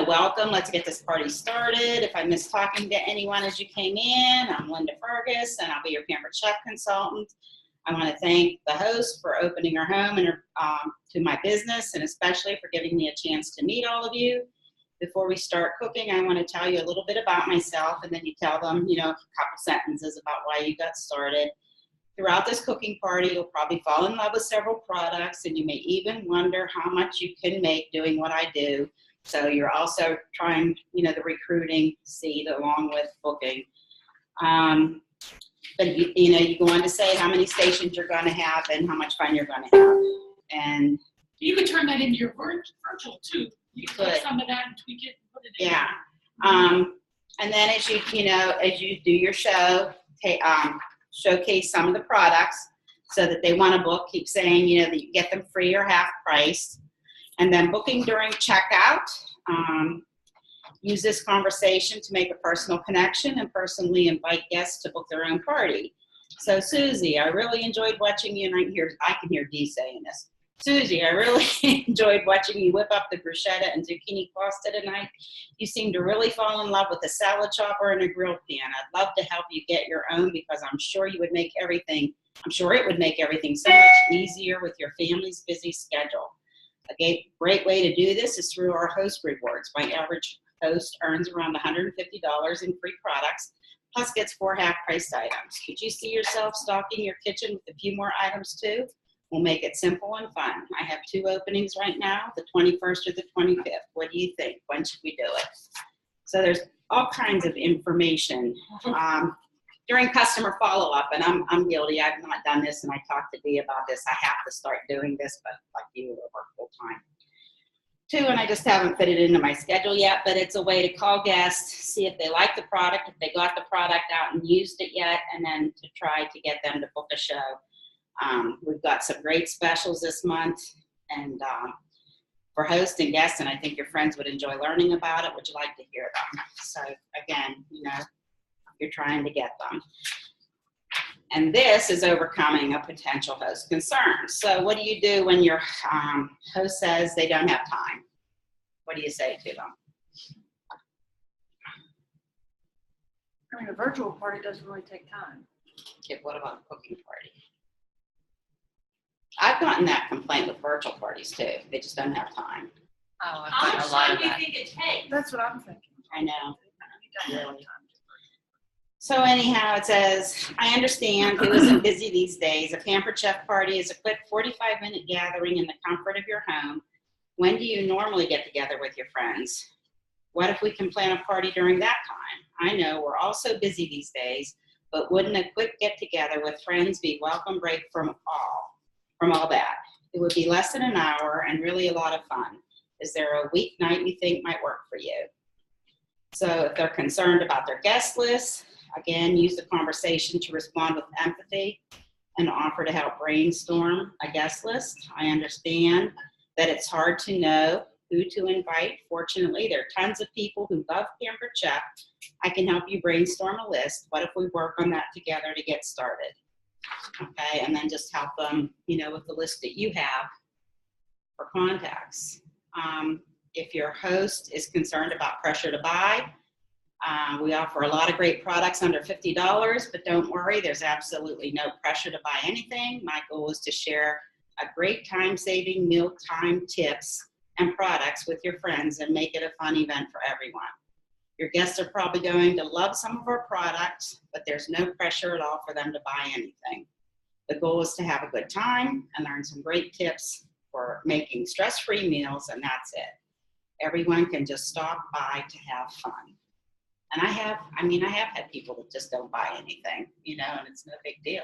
Welcome, let's get this party started. If I missed talking to anyone as you came in, I'm Linda Fergus, and I'll be your Pampered Chef consultant. I want to thank the host for opening her home and to my business, and especially for giving me a chance to meet all of you. Before we start cooking, I want to tell you a little bit about myself, and then you tell them, a couple sentences about why you got started. Throughout this cooking party, you'll probably fall in love with several products, and you may even wonder how much you can make doing what I do. So you're also trying, the recruiting seed along with booking. But you go on to say how many stations you're going to have and how much fun you're going to have. And You could turn that into your virtual too. You could could. take some of that and tweak it and put it in. yeah. And then as you do your show, showcase some of the products so that they want to book. Keep saying, that you get them free or half price. And then booking during checkout. Use this conversation to make a personal connection and personally invite guests to book their own party. So Susie, I really enjoyed watching you, and I can hear Dee saying this. Susie, I really enjoyed watching you whip up the bruschetta and zucchini pasta tonight. You seem to really fall in love with a salad chopper and a grill pan. I'd love to help you get your own because I'm sure it would make everything so much easier with your family's busy schedule. A great way to do this is through our host rewards. My average host earns around $150 in free products, plus gets 4 half-priced items. Could you see yourself stocking your kitchen with a few more items too? We'll make it simple and fun. I have 2 openings right now, the 21st or the 25th. What do you think? When should we do it? So there's all kinds of information. During customer follow-up, and I'm guilty, I've not done this, and I talked to Dee about this. I have to start doing this, but like you, I work full-time. 2, and I just haven't fit it into my schedule yet, but it's a way to call guests, see if they like the product, if they got the product out and used it yet, and then to try to get them to book a show. We've got some great specials this month, and for hosts and guests, and I think your friends would enjoy learning about it. Would you like to hear them? So again, you're trying to get them. And this is overcoming a potential host concern. So what do you do when your host says they don't have time? What do you say to them? A virtual party doesn't really take time. Okay, what about a cooking party? I've gotten that complaint with virtual parties too. They just don't have time. Oh, How much time do you think it takes? That's what I'm thinking. I know. Really. So anyhow, it says, I understand who isn't busy these days. A Pampered Chef party is a quick 45-minute gathering in the comfort of your home. When do you normally get together with your friends? What if we can plan a party during that time? I know we're all so busy these days, but wouldn't a quick get-together with friends be welcome break from all that? It would be less than an hour and really a lot of fun. Is there a weeknight you think might work for you? So if they're concerned about their guest list, again, use the conversation to respond with empathy and offer to help brainstorm a guest list. I understand that it's hard to know who to invite. Fortunately, there are tons of people who love Pampered Chef. I can help you brainstorm a list. What if we work on that together to get started? Okay, and then just help them, with the list that you have for contacts. If your host is concerned about pressure to buy, we offer a lot of great products under $50, but don't worry, there's absolutely no pressure to buy anything. My goal is to share a great time-saving mealtime tips and products with your friends and make it a fun event for everyone. Your guests are probably going to love some of our products, but there's no pressure at all for them to buy anything. The goal is to have a good time and learn some great tips for making stress-free meals, and that's it. Everyone can just stop by to have fun. And I have had people that just don't buy anything, and it's no big deal.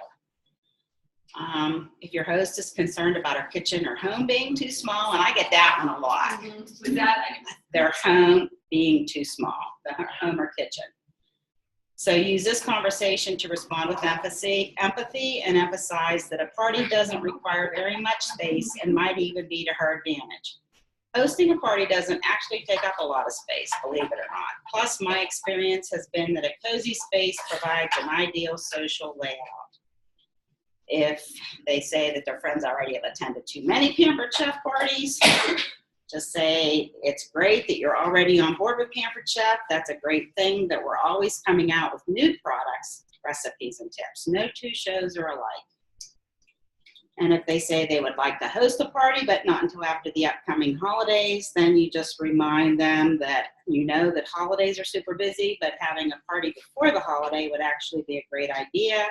If your host is concerned about our kitchen or home being too small, and I get that one a lot. With that, Their home being too small, the home or kitchen. So use this conversation to respond with empathy and emphasize that a party doesn't require very much space and might even be to her advantage. Hosting a party doesn't actually take up a lot of space, believe it or not. Plus, my experience has been that a cozy space provides an ideal social layout. If they say that their friends already have attended too many Pampered Chef parties, just say it's great that you're already on board with Pampered Chef. That's a great thing that we're always coming out with new products, recipes, and tips. No 2 shows are alike. And if they say they would like to host a party, but not until after the upcoming holidays, then you just remind them that you know that holidays are super busy, but having a party before the holiday would actually be a great idea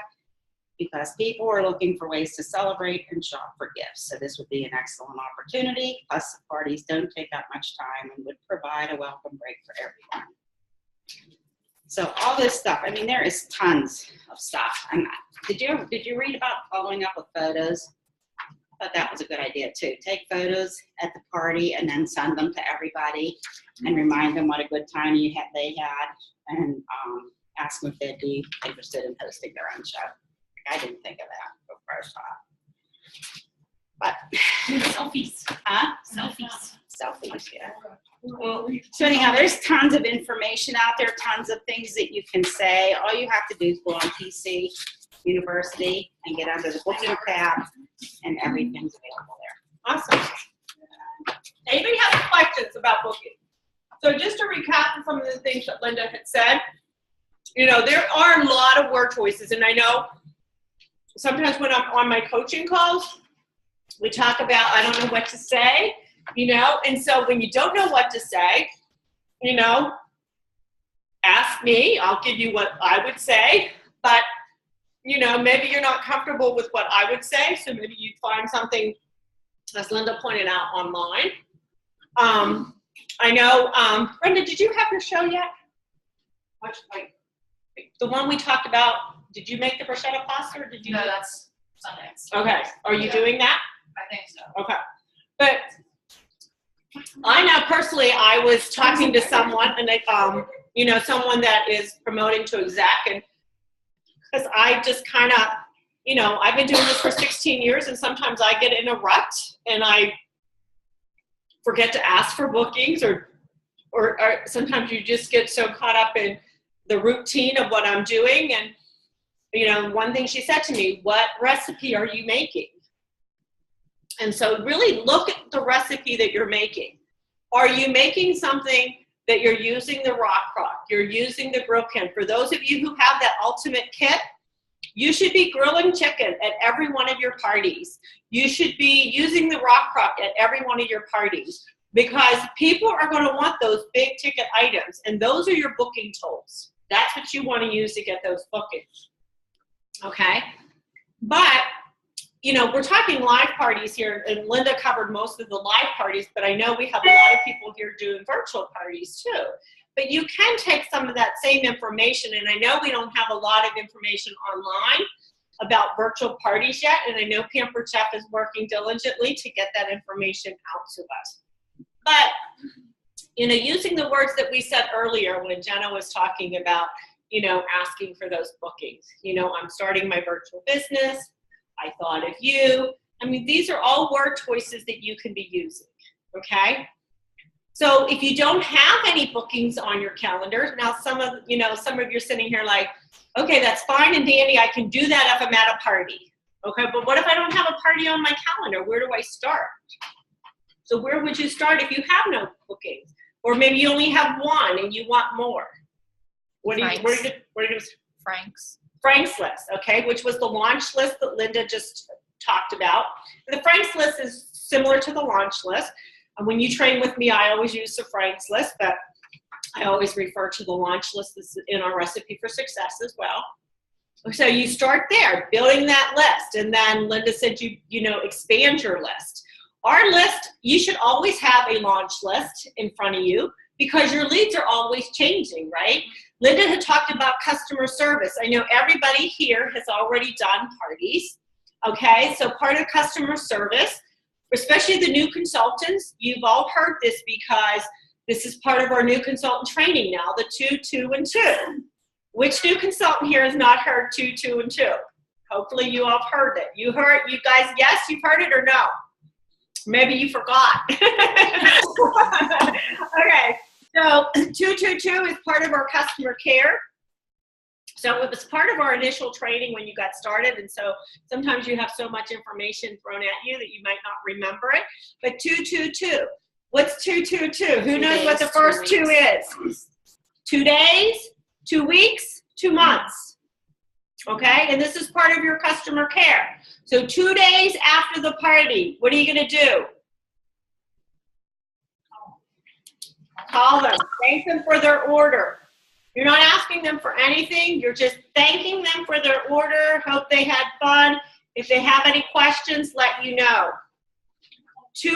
because people are looking for ways to celebrate and shop for gifts. So this would be an excellent opportunity. Plus, the parties don't take that much time and would provide a welcome break for everyone. So all this stuff, I mean, there is tons of stuff. Did you read about following up with photos? I thought that was a good idea too. Take photos at the party and then send them to everybody and remind them what a good time they had, and ask them if they'd be interested in hosting their own show. I didn't think of that before I saw it. But selfies. Huh? Selfies, yeah. So anyhow, there's tons of information out there, tons of things that you can say. All you have to do is go on PC University and get under the booking tab, and everything's available there. Awesome. Anybody have questions about booking? So just to recap some of the things that Linda had said, there are a lot of word choices, and I know sometimes when I'm on my coaching calls, we talk about, I don't know what to say, and so when you don't know what to say, ask me, I'll give you what I would say, but, maybe you're not comfortable with what I would say, so maybe you'd find something, as Linda pointed out, online. I know, Brenda, did you have your show yet? The one we talked about, did you make the bruschetta pasta, or did you? No, that's Sundays. Okay, are you doing that? I think so. Okay, but I know personally, I was talking to someone, and someone that is promoting to exec, and because I just kind of, I've been doing this for 16 years, and sometimes I get in a rut, and I forget to ask for bookings, or sometimes you just get so caught up in the routine of what I'm doing. And, one thing she said to me, what recipe are you making? And so really look at the recipe that you're making. Are you making something that you're using the rock crock, you're using the grill can? For those of you who have that ultimate kit, you should be grilling chicken at every one of your parties. You should be using the rock crock at every one of your parties, because people are going to want those big ticket items, and those are your booking tools. That's what you want to use to get those bookings. Okay? But, we're talking live parties here, and Linda covered most of the live parties, but I know we have a lot of people here doing virtual parties too. But you can take some of that same information, and I know we don't have a lot of information online about virtual parties yet, and I know Pampered Chef is working diligently to get that information out to us. But, using the words that we said earlier when Jenna was talking about, asking for those bookings. I'm starting my virtual business. I thought of you. I mean, these are all word choices that you can be using, okay? So if you don't have any bookings on your calendar, now some of you are sitting here like, okay, that's fine and dandy, I can do that if I'm at a party. Okay, but what if I don't have a party on my calendar? Where do I start? So where would you start if you have no bookings? Or maybe you only have one and you want more. Frank's. Frank's list, okay, which was the launch list that Linda just talked about. The Frank's list is similar to the launch list. And when you train with me, I always use the Frank's list, but I always refer to the launch list that's in our Recipe for Success as well. So you start there, building that list, and then Linda said you expand your list. Our list, you should always have a launch list in front of you because your leads are always changing, right? Linda had talked about customer service. I know everybody here has already done parties, okay? So part of customer service, especially the new consultants, you've all heard this because this is part of our new consultant training now, the 2, 2, and 2. Which new consultant here has not heard 2, 2, and 2? Hopefully you all heard it. You guys, yes, you've heard it or no? Maybe you forgot. Okay, so 2, 2, 2 is part of our customer care. So it was part of our initial training when you got started, and so sometimes you have so much information thrown at you that you might not remember it. But 2, 2, 2. What's 2, 2, 2? Who knows what the first 2 is? 2 days, 2 weeks, 2 months. Okay, and this is part of your customer care. So 2 days after the party, what are you gonna do? Call them, thank them for their order. You're not asking them for anything, you're just thanking them for their order, hope they had fun. If they have any questions, let you know. 2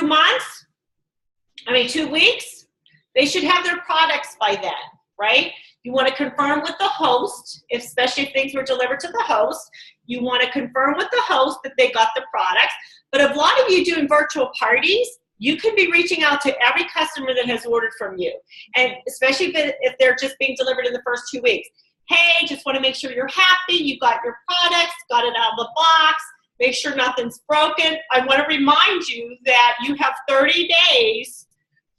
weeks, they should have their products by then, right? You want to confirm with the host, especially if things were delivered to the host. You want to confirm with the host that they got the products. But a lot of you doing virtual parties, you could be reaching out to every customer that has ordered from you. And especially if they're just being delivered in the first 2 weeks. Hey, just want to make sure you're happy, you got your products, got it out of the box, make sure nothing's broken. I want to remind you that you have 30 days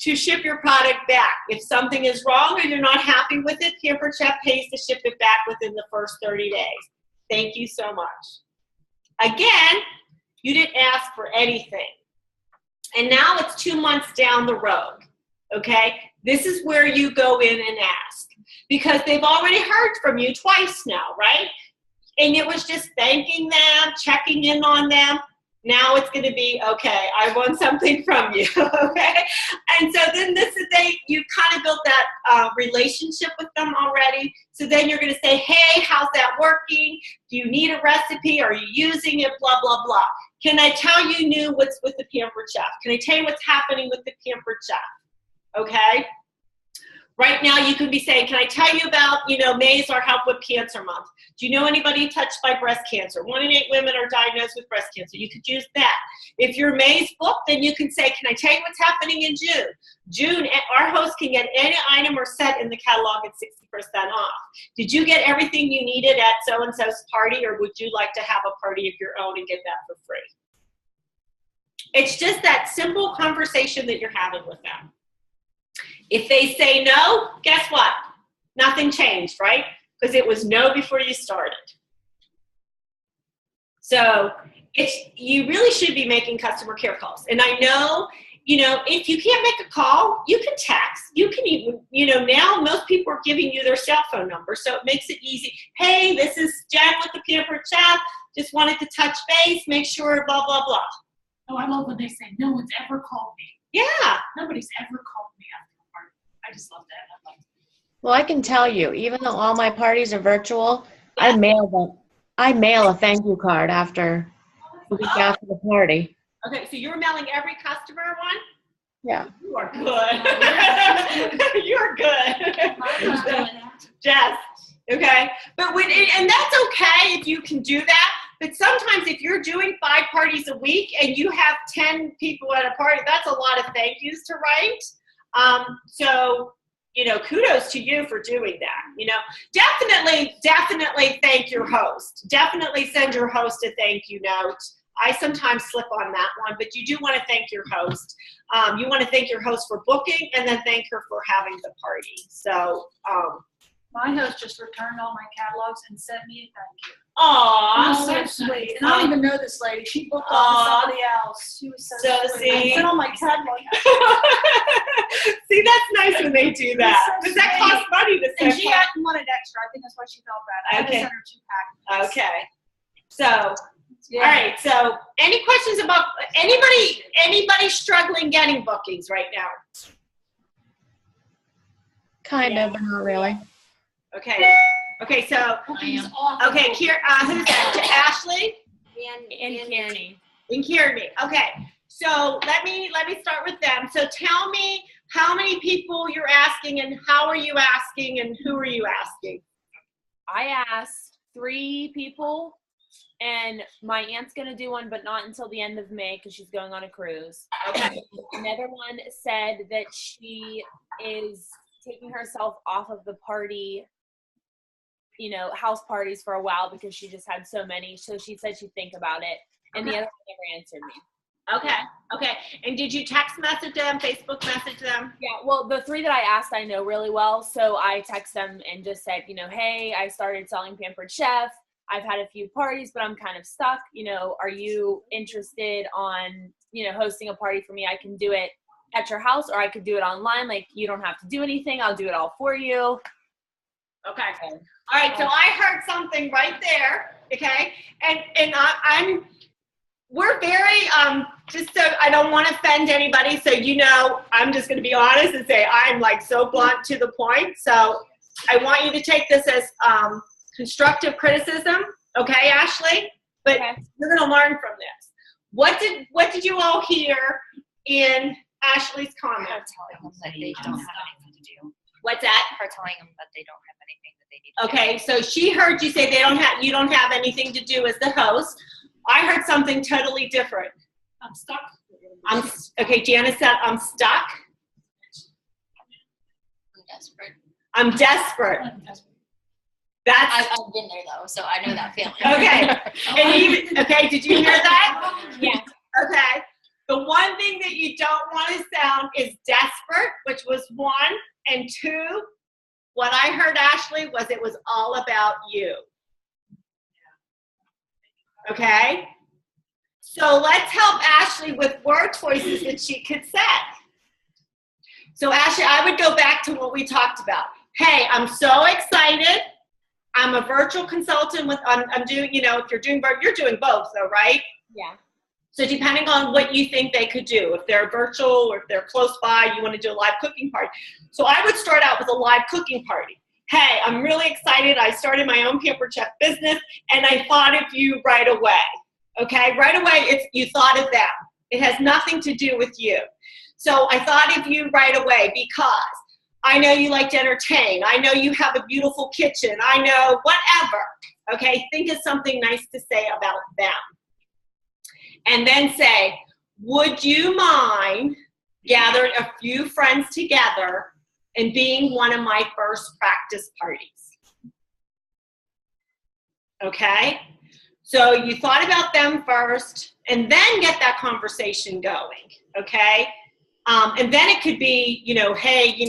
to ship your product back. If something is wrong or you're not happy with it, Pampered Chef pays to ship it back within the first 30 days. Thank you so much. Again, you didn't ask for anything. And now it's 2 months down the road, okay? This is where you go in and ask because they've already heard from you twice now, right? And it was just thanking them, checking in on them. Now it's going to be, okay, I want something from you, okay? And so then you kind of built that relationship with them already. So then you're going to say, hey, how's that working? Do you need a recipe? Are you using it? Blah, blah, blah. Can I tell you new what's with the Pampered Chef? Can I tell you what's happening with the Pampered Chef? Okay? Right now you could be saying, can I tell you about, May is our Help with Cancer Month. Do you know anybody touched by breast cancer? 1 in 8 women are diagnosed with breast cancer. You could use that. If you're May's book, then you can say, can I tell you what's happening in June? June, our host can get any item or set in the catalog at 60% off. Did you get everything you needed at so-and-so's party, or would you like to have a party of your own and get that for free? It's just that simple conversation that you're having with them. If they say no, guess what? Nothing changed, right? Because it was no before you started. So you really should be making customer care calls. And I know, if you can't make a call, you can text. You can even, now most people are giving you their cell phone number. So it makes it easy. Hey, this is Jen with the Pampered Chef. Just wanted to touch base, make sure, blah, blah, blah. Oh, I love when they say, no one's ever called me. Yeah. Nobody's ever called me after a party. I just love that. Well, I can tell you, even though all my parties are virtual, I mail a thank you card after the week after the party. Okay, so you're mailing every customer one? Yeah. You are good. You're good. Jess. Okay. But and that's okay if you can do that. But sometimes if you're doing 5 parties a week and you have 10 people at a party, that's a lot of thank yous to write. So, kudos to you for doing that. Definitely thank your host. Definitely send your host a thank you note. I sometimes slip on that one, but you do want to thank your host. You want to thank your host for booking and then thank her for having the party. So, my host just returned all my catalogs and sent me a thank you. Aww. So sweet. And I don't even know this lady. She booked on somebody else. She was so sweet. I sent all my catalog. See, that's nice when they do that. Because that costs money to send. And she hadn't wanted extra. I think that's why she felt bad. I had to send her 2 packages. Okay. So, all right. So, any questions about anybody struggling getting bookings right now? Kind of, but not really. Okay. Okay, so, okay, who's that? Ashley? And Kearney. And Kearney. Okay, so let me start with them. So tell me how many people you're asking and how are you asking and who are you asking? I asked 3 people, and my aunt's going to do one, but not until the end of May because she's going on a cruise. Okay. Another one said that she is taking herself off of the party, house parties for a while because she just had so many. So she said she'd think about it. And the other one never answered me. Okay. And did you text message them, Facebook message them? Yeah, well, the 3 that I asked I know really well. So I text them and just said, hey, I started selling Pampered Chef. I've had a few parties, but I'm kind of stuck. Are you interested on, hosting a party for me? I can do it at your house or I could do it online. Like, you don't have to do anything. I'll do it all for you. Okay. All right. So I heard something right there. Okay. And we're very, just so I don't want to offend anybody. So, I'm just going to be honest and say I'm like so blunt to the point. So I want you to take this as constructive criticism. Okay, Ashley? But you're going to learn from this. What did you all hear in Ashley's comment? Her telling them that they don't have anything to do. What's that? Her telling them that they don't have anything that they need to Okay, so she heard you say you don't have anything to do as the host. I heard something totally different. I'm stuck. Okay, Janice said I'm stuck. I'm desperate. I'm desperate. That's I've been there though, so I know that feeling. okay. Okay, did you hear that? Yeah. Okay. The one thing that you don't want to sound is desperate, which was 1, and 2, what I heard, Ashley, was it was all about you. Okay? So let's help Ashley with word choices that she could say. So Ashley, I would go back to what we talked about. Hey, I'm so excited. I'm a virtual consultant I'm doing, if you're doing both though, right? Yeah. So depending on what you think they could do, if they're virtual or if they're close by, you want to do a live cooking party. So I would start out with a live cooking party. Hey, I'm really excited. I started my own Pampered Chef business and I thought of you right away. Okay, right away, you thought of them. It has nothing to do with you. So I thought of you right away because I know you like to entertain. I know you have a beautiful kitchen. I know whatever. Okay, think of something nice to say about them. And then say, would you mind gathering a few friends together and being one of my first practice parties? Okay? So you thought about them first and then get that conversation going. Okay? And then it could be, hey,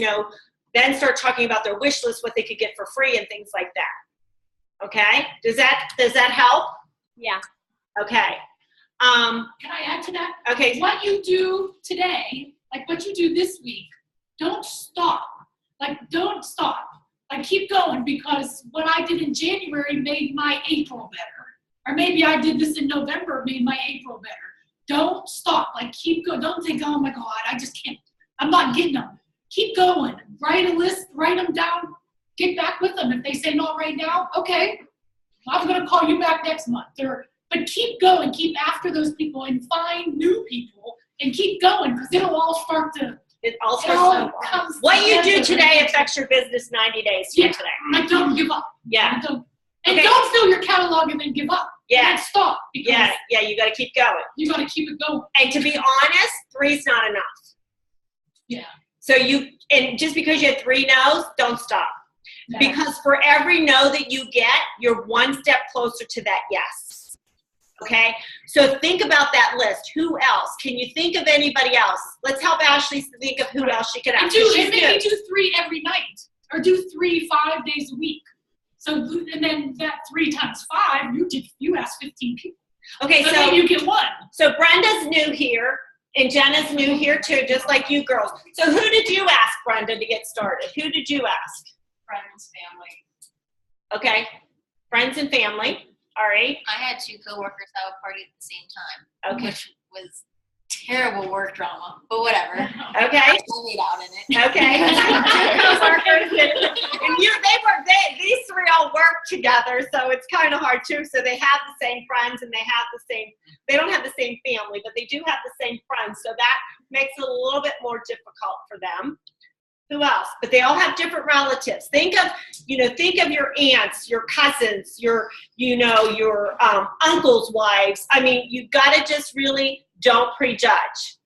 then start talking about their wish list, what they could get for free and things like that. Okay? Does that help? Yeah. Okay. Can I add to that? Okay. What you do today, like what you do this week, don't stop. Don't stop. Keep going, because what I did in January made my April better. Or maybe I did this in November, made my April better. Don't stop. Keep going. Don't think, oh my God, I just can't. I'm not getting them. Keep going. Write a list, write them down, get back with them. If they say no right now, okay, I'm going to call you back next month. But keep going. Keep after those people and find new people and keep going, because it'll all start to. It all starts to. What you do today affects your business 90 days from today. Don't give up. Yeah. Don't fill your catalog and then give up. Yeah. And stop. Yeah, you got to keep going. You got to keep it going. And to be honest, 3's not enough. Yeah. So and just because you had 3 no's, don't stop. No. Because for every no that you get, you're one step closer to that yes. Okay? So think about that list. Who else? Can you think of anybody else? Let's help Ashley think of who else she could ask. Maybe do 3 every night, or do 3 5 days a week. So, and then that 3 times 5, you asked 15 people. Okay, so then you get 1. So Brenda's new here, and Jenna's new here too, just like you girls. So who did you ask, Brenda, to get started? Who did you ask? Friends, family. Okay, friends and family. All right. I had 2 coworkers have a party at the same time, Okay. which was terrible work drama, but whatever. Okay. I laid out in it. Okay. and these 3 all work together, so it's kind of hard too. So they have the same friends and they don't have the same family, but they do have the same friends. So that makes it a little bit more difficult for them. Who else? But they all have different relatives. Think of your aunts, your cousins, your uncles' wives. I mean, you got to just really don't prejudge.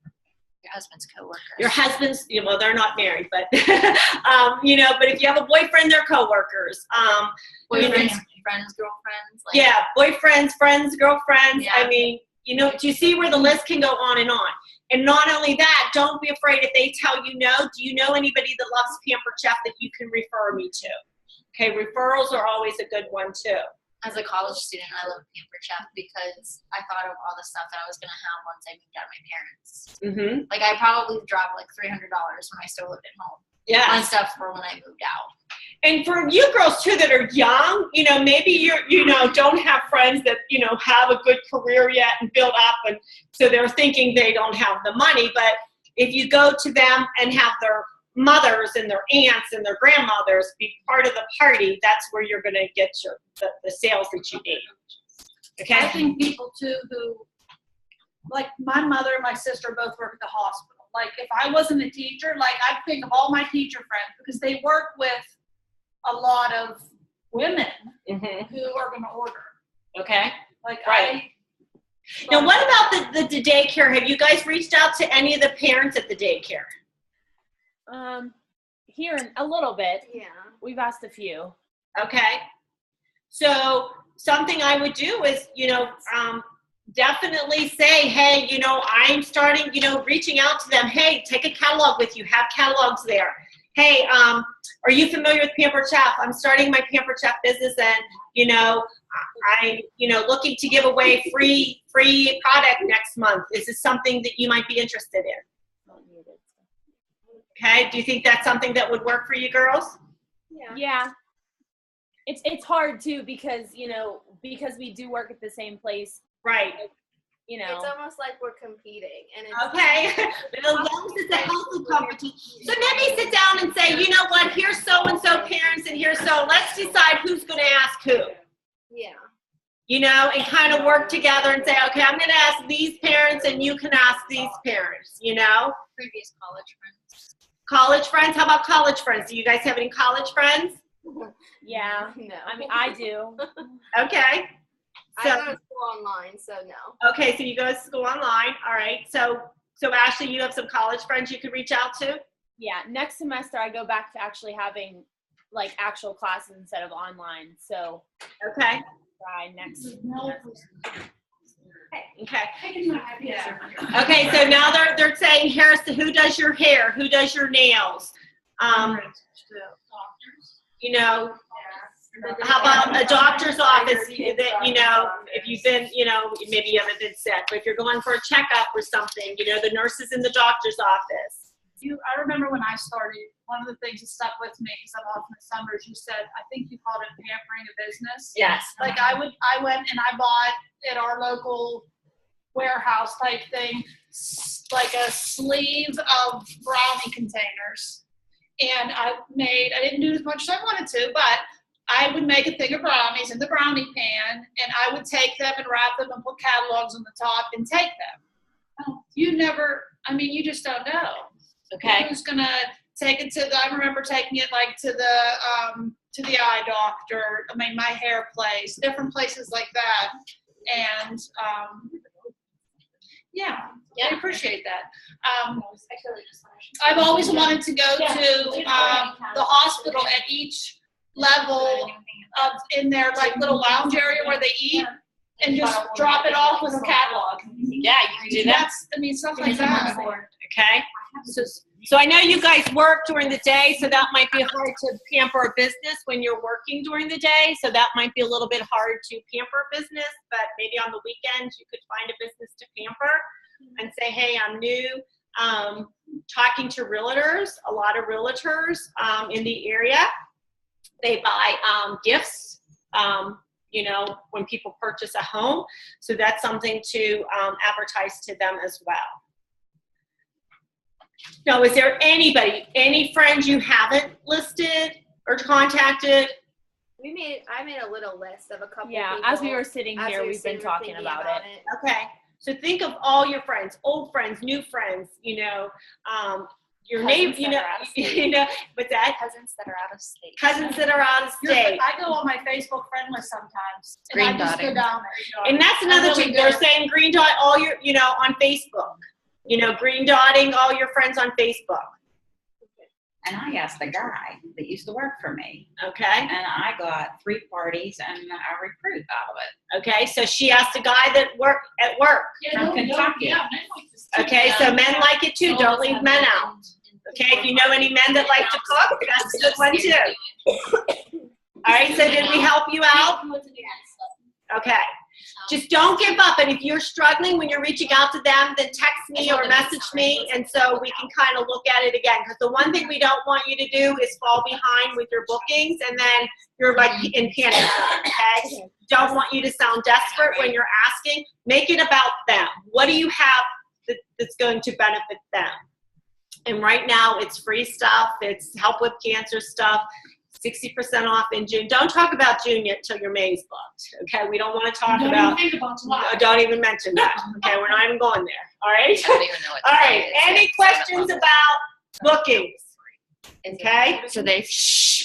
Your husband's coworkers. Your husband's, well, they're not married, but, but if you have a boyfriend, they're coworkers. Boyfriends, friends, girlfriends. Yeah, boyfriends, friends, girlfriends. Yeah. I mean, do you see where the list can go on and on? And not only that, don't be afraid if they tell you no. Do you know anybody that loves Pampered Chef that you can refer me to? Okay, referrals are always a good one too. As a college student, I love Pampered Chef because I thought of all the stuff that I was going to have once I moved out of my parents. Mm-hmm. I probably dropped $300 when I still lived at home. Yeah. On stuff for when I moved out. And for you girls too that are young, you know, maybe you know, don't have friends that, you know, have a good career yet and build up, and so they're thinking they don't have the money. But if you go to them and have their mothers and their aunts and their grandmothers be part of the party, that's where you're going to get the sales that you need. Okay. I think people too who, like my mother and my sister both work at the hospital. Like if I wasn't a teacher, like I'd think of all my teacher friends because they work with a lot of women who are going to order. Okay. Like right. Now, what about the daycare? Have you guys reached out to any of the parents at the daycare? Here a little bit. Yeah. We've asked a few. Okay. So something I would do is, you know, definitely say, hey, you know, I'm starting, you know, reaching out to them. Hey, take a catalog with you. Have catalogs there. Hey, are you familiar with Pampered Chef? I'm starting my Pampered Chef business, and you know, I'm, you know, looking to give away free product next month. Is this something that you might be interested in? Okay. Do you think that's something that would work for you girls? Yeah. It's hard too because, you know, because we do work at the same place. Right. You know. It's almost like we're competing, and it's okay. But as long as it's a healthy competition. So maybe sit down and say, you know what, here's so-and-so parents, and here's let's decide who's going to ask who. Yeah. You know, and kind of work together and say, okay, I'm going to ask these parents, and you can ask these parents, you know? Previous college friends. College friends? How about college friends? Do you guys have any college friends? Yeah. No. I mean, I do. Okay. So, I go to school online, so no. Okay, so you go to school online. All right. So Ashley, you have some college friends you could reach out to? Yeah. Next semester, I go back to actually having like actual classes instead of online. So. Okay. Try next semester. Okay. Okay, so now they're saying, who does your hair? Who does your nails? You know, how about a doctor's office that, you know, if you've been, you know, maybe you haven't been sick, but if you're going for a checkup or something, you know, the nurses in the doctor's office. I remember when I started, one of the things that stuck with me, because I'm off in the summers, you said, I think you called it pampering a business. Yes. Like I went and I bought at our local warehouse type thing, like a sleeve of brownie containers. And I didn't do as much as I wanted to, but I would make a thing of brownies in the brownie pan, and I would take them and wrap them and put catalogs on the top and take them. You just don't know. Okay. Who's gonna take it I remember taking it like to the eye doctor, my hair place, different places like that. And I appreciate that. I've always wanted to go to the hospital at each level in their like little lounge area where they eat, and just drop it off with a catalog. Yeah, you can do that. Stuff like that. Okay. So I know you guys work during the day, so that might be hard to pamper a business when you're working during the day. So that might be a little bit hard to pamper a business, but maybe on the weekends you could find a business to pamper and say, hey, I'm new. Talking to realtors, a lot of realtors in the area, they buy gifts, you know, when people purchase a home. So that's something to advertise to them as well. Now, is there any friends you haven't listed or contacted? I made a little list of a couple people. Yeah, as we were sitting here, we've been talking about it. Okay. So think of all your friends, old friends, new friends, you know, your neighbor, you know, what's that? Cousins that are out of state. Cousins that are out of state. I go on my Facebook friend list sometimes. And I just go down there. And that's another thing. They're saying green dot all your, you know, on Facebook. You know, green dotting all your friends on Facebook. And I asked the guy that used to work for me. Okay. And I got 3 parties and a recruit out of it. Okay, so she asked a guy that worked at work from Kentucky. Okay, so men like it too. Don't leave men out. Okay, if you know any men that like to cook, that's a good one too. All right, so did we help you out? Okay. Just don't give up. And if you're struggling when you're reaching out to them, then text me or message me, and so we can kind of look at it again. Because the one thing we don't want you to do is fall behind with your bookings, and then you're like in panic mode, okay? Don't want you to sound desperate when you're asking. Make it about them. What do you have that's going to benefit them? And right now, it's free stuff. It's help with cancer stuff. 60% off in June. Don't talk about June yet until your May's booked. Okay, we don't want to talk about. Don't even think about July. Don't even mention that. Okay, we're not even going there. All right. I don't even know what All that right. is. Any questions about bookings? Okay. So they.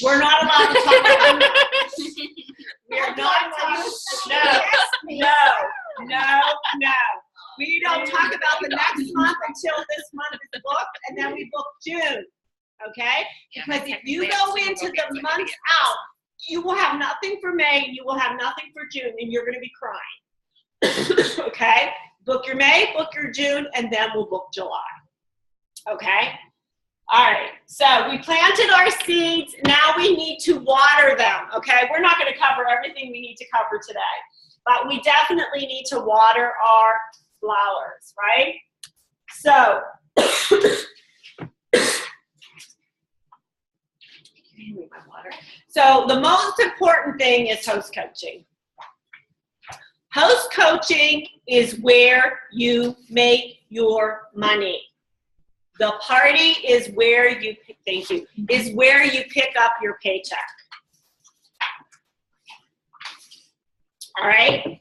We're not allowed to talk about that. We're not allowed. No. We don't talk about the next month until this month is booked, and then we book June. Okay? Because if you go into the months out, you will have nothing for May, and you will have nothing for June, and you're going to be crying. Okay? Book your May, book your June, and then we'll book July. Okay? All right. So we planted our seeds. Now we need to water them. Okay? We're not going to cover everything we need to cover today, but we definitely need to water our flowers, right? So, so the most important thing is host coaching. Host coaching is where you make your money. The party is where you, thank you, is where you pick up your paycheck. All right?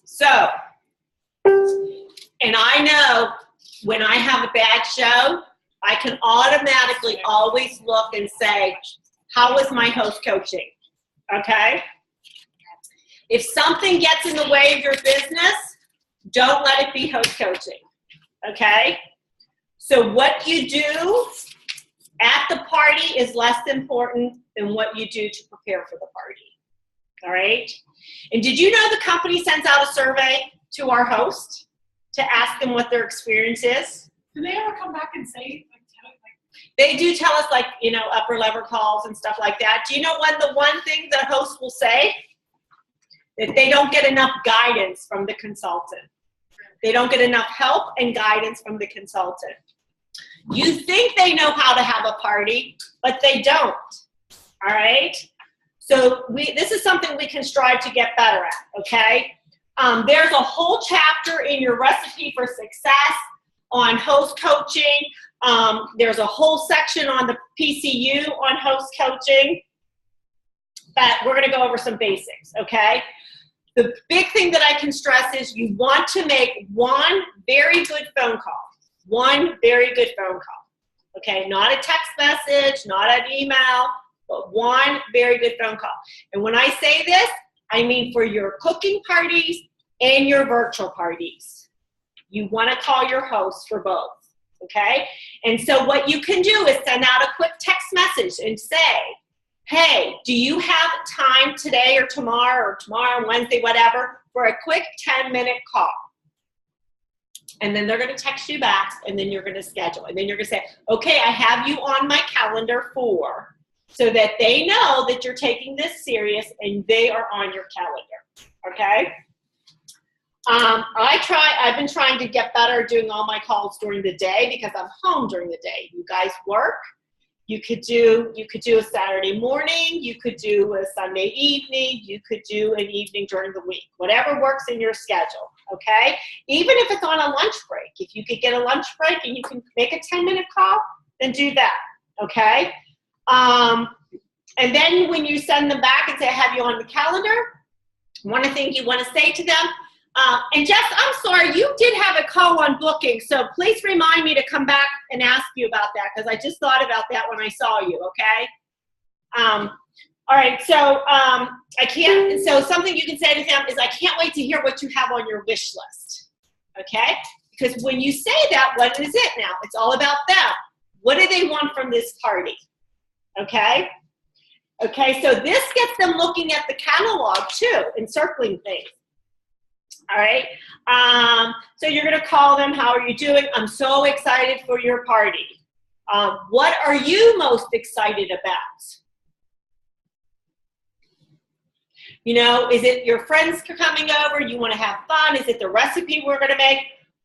So, and I know when I have a bad show, I can automatically always look and say, how was my host coaching? Okay? If something gets in the way of your business, don't let it be host coaching. Okay? So what you do at the party is less important than what you do to prepare for the party. All right? And did you know the company sends out a survey to our host to ask them what their experience is? Do they ever come back and say, They do tell us, like, you know, upper level calls and stuff like that. Do you know when the one thing the host will say? That they don't get enough guidance from the consultant. They don't get enough help and guidance from the consultant. You think they know how to have a party, but they don't. All right? So this is something we can strive to get better at, okay? There's a whole chapter in your recipe for success on host coaching. There's a whole section on the PCU on host coaching, but we're going to go over some basics, okay? The big thing that I can stress is you want to make one very good phone call. One very good phone call, okay? Not a text message, not an email, but one very good phone call. And when I say this, I mean for your cooking parties and your virtual parties. You want to call your host for both, okay? And so what you can do is send out a quick text message and say, hey, do you have time today or tomorrow Wednesday, whatever, for a quick 10-minute call? And then they're going to text you back, and then you're going to schedule. And then you're going to say, okay, I have you on my calendar for, so that they know that you're taking this serious and they are on your calendar, okay? I've been trying to get better at doing all my calls during the day because I'm home during the day. You guys work. You could do a Saturday morning. You could do a Sunday evening. You could do an evening during the week. Whatever works in your schedule, okay? Even if it's on a lunch break. If you could get a lunch break and you can make a 10-minute call, then do that, okay? And then when you send them back and say, I have you on the calendar, one of the things you want to say to them, and Jess, I'm sorry, you did have a call on booking, so please remind me to come back and ask you about that, because I just thought about that when I saw you, okay? All right, so so something you can say to them is, I can't wait to hear what you have on your wish list, okay? Because when you say that, what is it now? It's all about them. What do they want from this party, okay? Okay, so this gets them looking at the catalog too and circling things. All right, so you're going to call them. How are you doing? I'm so excited for your party. What are you most excited about? You know, is it your friends coming over? You want to have fun? Is it the recipe we're going to make?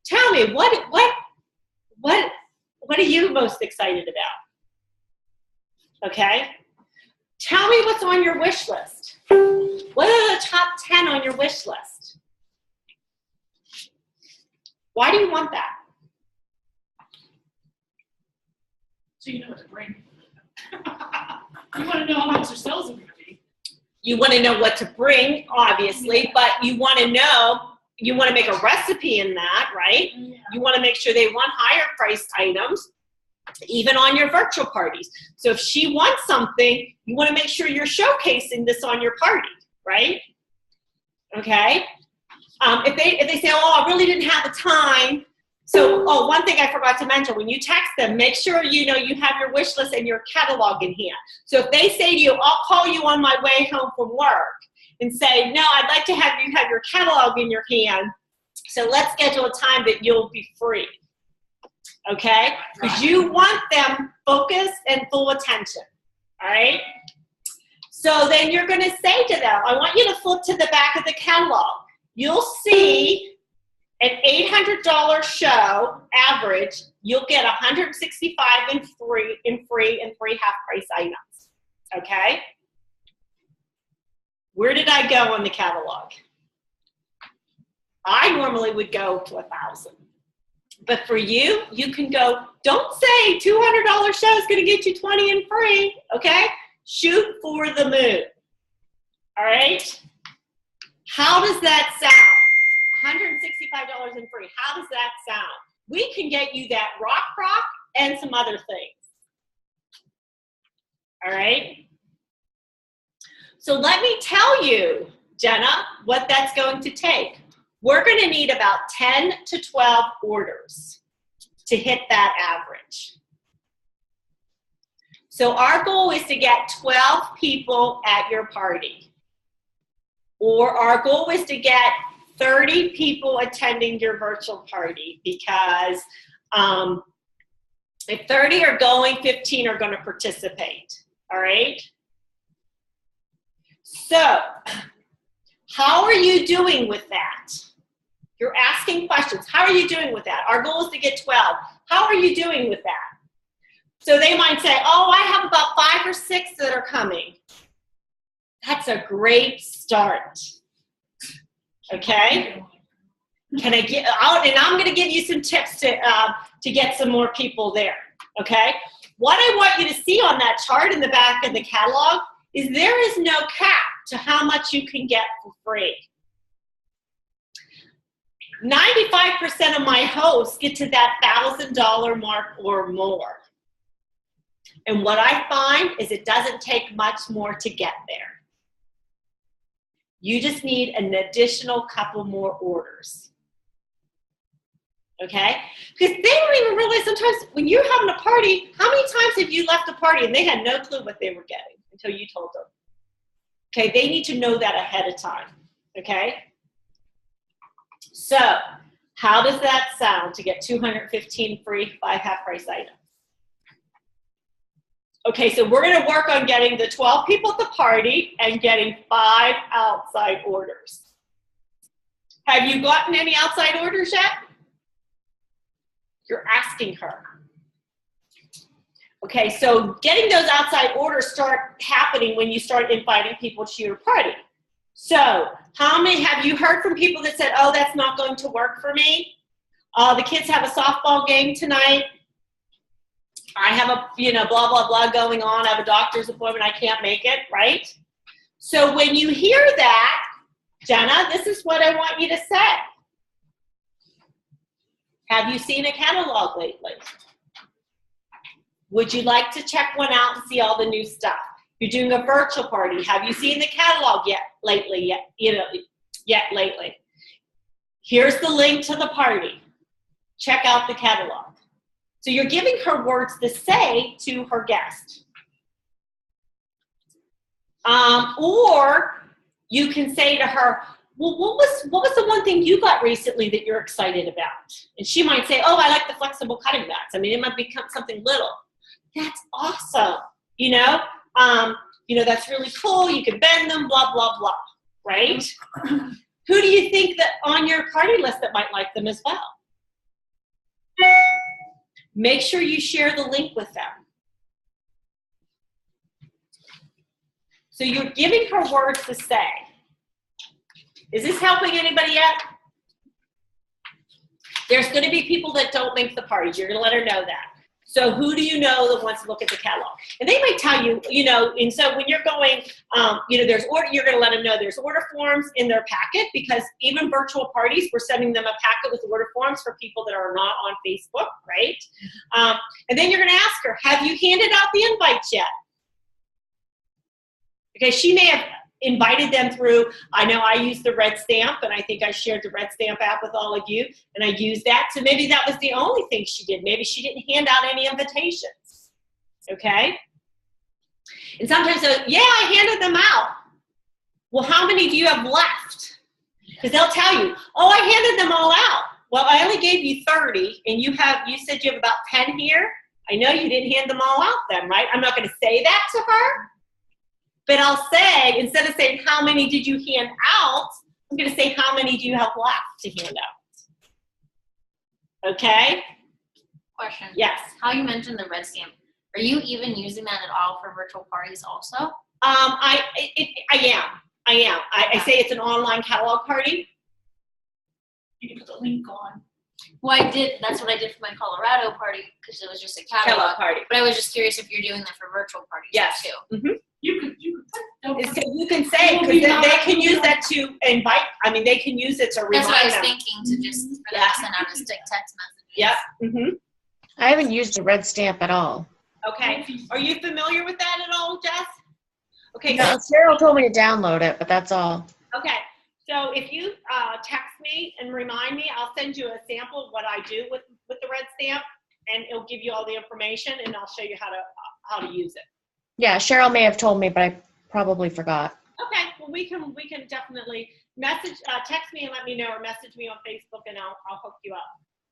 Tell me, what are you most excited about? Okay? Tell me what's on your wish list. What are the top 10 on your wish list? Why do you want that? So you know what to bring. You want to know how much their sales are going to be. You want to know what to bring, obviously, but you want to know, you want to make a recipe in that, right? Yeah. You want to make sure they want higher priced items, even on your virtual parties. So if she wants something, you want to make sure you're showcasing this on your party, right? Okay? If they say, oh, I really didn't have the time. So, oh, one thing I forgot to mention, when you text them, make sure you know you have your wish list and your catalog in hand. So if they say to you, I'll call you on my way home from work, and say, no, I'd like to have you have your catalog in your hand, so let's schedule a time that you'll be free. Okay? Because you want them focused and full attention. All right? So then you're going to say to them, I want you to flip to the back of the catalog. You'll see an $800 show average, you'll get $165 in free and 3 half-price items. Okay? Where did I go on the catalog? I normally would go to 1,000. But for you, you can go, don't say $200 show is going to get you 20 and free, okay? Shoot for the moon. All right? How does that sound? $165 and free. How does that sound? We can get you that rock and some other things. All right? So let me tell you, Jenna, what that's going to take. We're going to need about 10 to 12 orders to hit that average. So our goal is to get 12 people at your party. Or our goal is to get 30 people attending your virtual party, because if 30 are going, 15 are going to participate. All right? So, how are you doing with that? You're asking questions. How are you doing with that? Our goal is to get 12. How are you doing with that? So they might say, oh, I have about 5 or 6 that are coming. That's a great start. Okay? Can I get out? And I'm going to give you some tips to get some more people there. Okay? What I want you to see on that chart in the back of the catalog is there is no cap to how much you can get for free. 95% of my hosts get to that $1,000 mark or more. And what I find is it doesn't take much more to get there. You just need an additional couple more orders. Okay? Because they don't even realize sometimes when you're having a party, how many times have you left a party and they had no clue what they were getting until you told them? Okay, they need to know that ahead of time. Okay? So, how does that sound to get 215 free 5 half-price items? Okay, so we're going to work on getting the 12 people at the party and getting 5 outside orders. Have you gotten any outside orders yet? You're asking her. Okay, so getting those outside orders start happening when you start inviting people to your party. So, how many have you heard from people that said, oh, that's not going to work for me? The kids have a softball game tonight. I have a, blah, blah, blah going on. I have a doctor's appointment. I can't make it, right? So when you hear that, Jenna, this is what I want you to say. Have you seen a catalog lately? Would you like to check one out and see all the new stuff? You're doing a virtual party. Have you seen the catalog lately? Here's the link to the party. Check out the catalog. So you're giving her words to say to her guest. Or you can say to her, well, what was the one thing you got recently that you're excited about? And she might say, oh, I like the flexible cutting mats. I mean, it might become something little. That's awesome. That's really cool. You can bend them, blah, blah, blah. right? Who do you think that on your party list that might like them as well? Make sure you share the link with them. So you're giving her words to say. Is this helping anybody yet? There's going to be people that don't make the parties. You're going to let her know that. So who do you know that wants to look at the catalog? And they might tell you, and so when you're going, there's order, you're going to let them know there's order forms in their packet, because even virtual parties, we're sending them a packet with order forms for people that are not on Facebook, right? And then you're going to ask her, have you handed out the invites yet? Okay, she may have invited them through, I know I used the Red Stamp, and I think I shared the Red Stamp app with all of you, and I used that. So maybe that was the only thing she did. Maybe she didn't hand out any invitations, okay? And sometimes, yeah, I handed them out. Well, how many do you have left? Because they'll tell you, oh, I handed them all out. Well, I only gave you 30, and you said you have about 10 here. I know you didn't hand them all out then, right? I'm not going to say that to her. But I'll say, instead of saying how many did you hand out, I'm going to say how many do you have left to hand out. Okay? Question. Yes. How you mentioned the Red Stamp. Are you even using that at all for virtual parties also? I am. I say it's an online catalog party. You can put the link on. Well, I did. That's what I did for my Colorado party, because it was just a catalog party. But I was just curious if you're doing that for virtual parties too. Mm-hmm. You can say, because they can use that to invite. I mean, they can use it to remind them. That's what I was thinking, to just for them to send out a text message. Yep. Mm-hmm. I haven't used a Red Stamp at all. Okay. Are you familiar with that at all, Jess? Okay. No, Cheryl told me to download it, but that's all. Okay. So if you text me and remind me, I'll send you a sample of what I do with the Red Stamp, and it'll give you all the information, and I'll show you how to use it. Yeah, Cheryl may have told me, but I probably forgot. Okay, well we can definitely text me and let me know, or message me on Facebook, and I'll hook you up.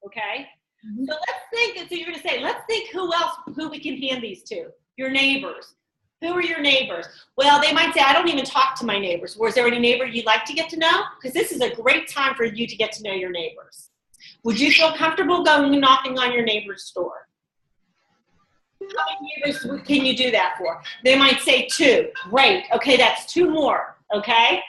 Okay. Mm-hmm. So let's think. So you're gonna say, let's think who we can hand these to. Your neighbors. Who are your neighbors? Well, they might say, I don't even talk to my neighbors. Was there any neighbor you'd like to get to know? Because this is a great time for you to get to know your neighbors. Would you feel comfortable going and knocking on your neighbor's door? How many neighbors can you do that for? They might say 2. Great. Okay, that's 2 more. Okay?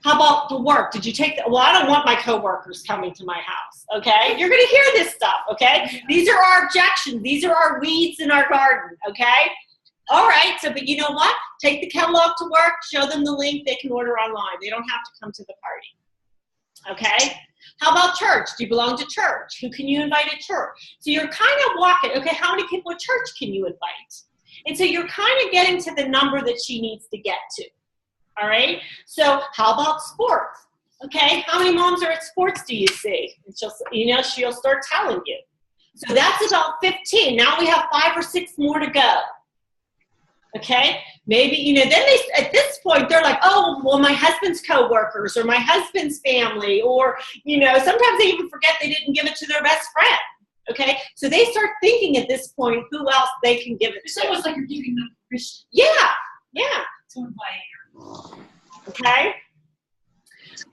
How about the work? Did you take well, I don't want my coworkers coming to my house. Okay? You're going to hear this stuff. Okay? These are our objections. These are our weeds in our garden. Okay? All right, but you know what? Take the catalog to work, show them the link, they can order online. They don't have to come to the party. Okay? How about church? Do you belong to church? Who can you invite at church? So you're kind of walking, okay, how many people at church can you invite? And so you're kind of getting to the number that she needs to get to. All right? So how about sports? Okay, how many moms are at sports do you see? And she'll start telling you. So that's about 15. Now we have 5 or 6 more to go. Okay, maybe, then at this point, they're like, oh, well, my husband's coworkers or my husband's family, or, sometimes they even forget they didn't give it to their best friend. Okay, so they start thinking at this point who else they can give it to. It's almost like you're giving them permission. Yeah. To invite. Okay.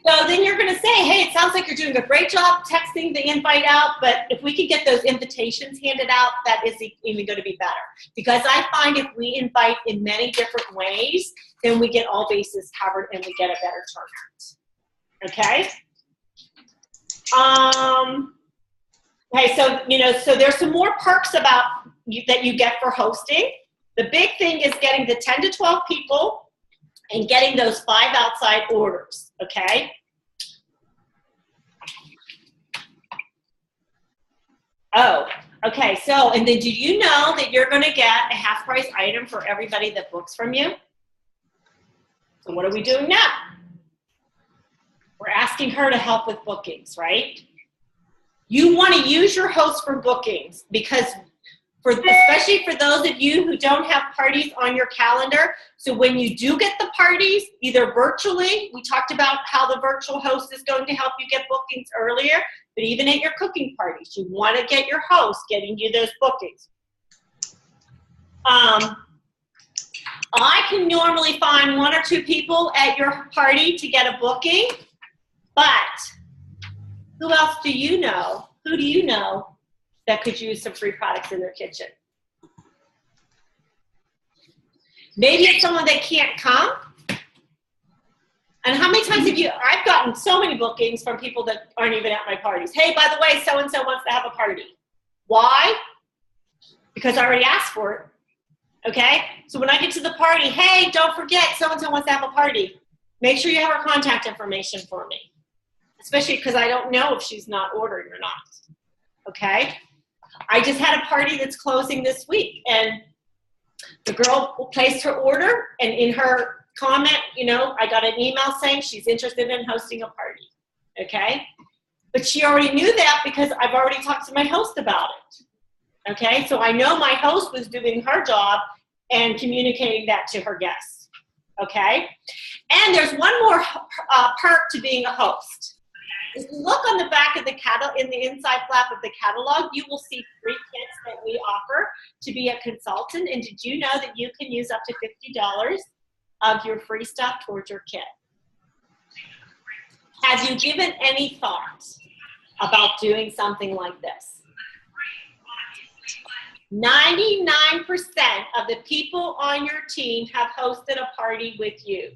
So then you're going to say, hey, it sounds like you're doing a great job texting the invite out, but if we could get those invitations handed out, that is even going to be better. Because I find if we invite in many different ways, then we get all bases covered and we get a better turnout. Okay? Okay, so there's some more perks that you get for hosting. The big thing is getting the 10 to 12 people and getting those 5 outside orders, okay? Oh, okay, so, and then do you know that you're gonna get a half-price item for everybody that books from you? So what are we doing now? We're asking her to help with bookings, right? You wanna use your host for bookings, because especially for those of you who don't have parties on your calendar. So when you do get the parties, either virtually, we talked about how the virtual host is going to help you get bookings earlier, but even at your cooking parties, you want to get your host getting you those bookings. I can normally find 1 or 2 people at your party to get a booking, but who else do you know? Who do you know that could use some free products in their kitchen? Maybe it's someone that can't come. And how many times have I've gotten so many bookings from people that aren't even at my parties. Hey, by the way, so-and-so wants to have a party. Why? Because I already asked for it, okay? So when I get to the party, hey, don't forget, so-and-so wants to have a party. Make sure you have her contact information for me, especially because I don't know if she's not ordering or not, okay? I just had a party that's closing this week, and the girl placed her order, and in her comment, I got an email saying she's interested in hosting a party, okay? But she already knew that because I've already talked to my host about it, okay? So I know my host was doing her job and communicating that to her guests, okay? And there's one more perk to being a host. If you look on the back of the in the inside flap of the catalog, you will see free kits that we offer to be a consultant. And did you know that you can use up to $50 of your free stuff towards your kit? Have you given any thought about doing something like this? 99% of the people on your team have hosted a party with you.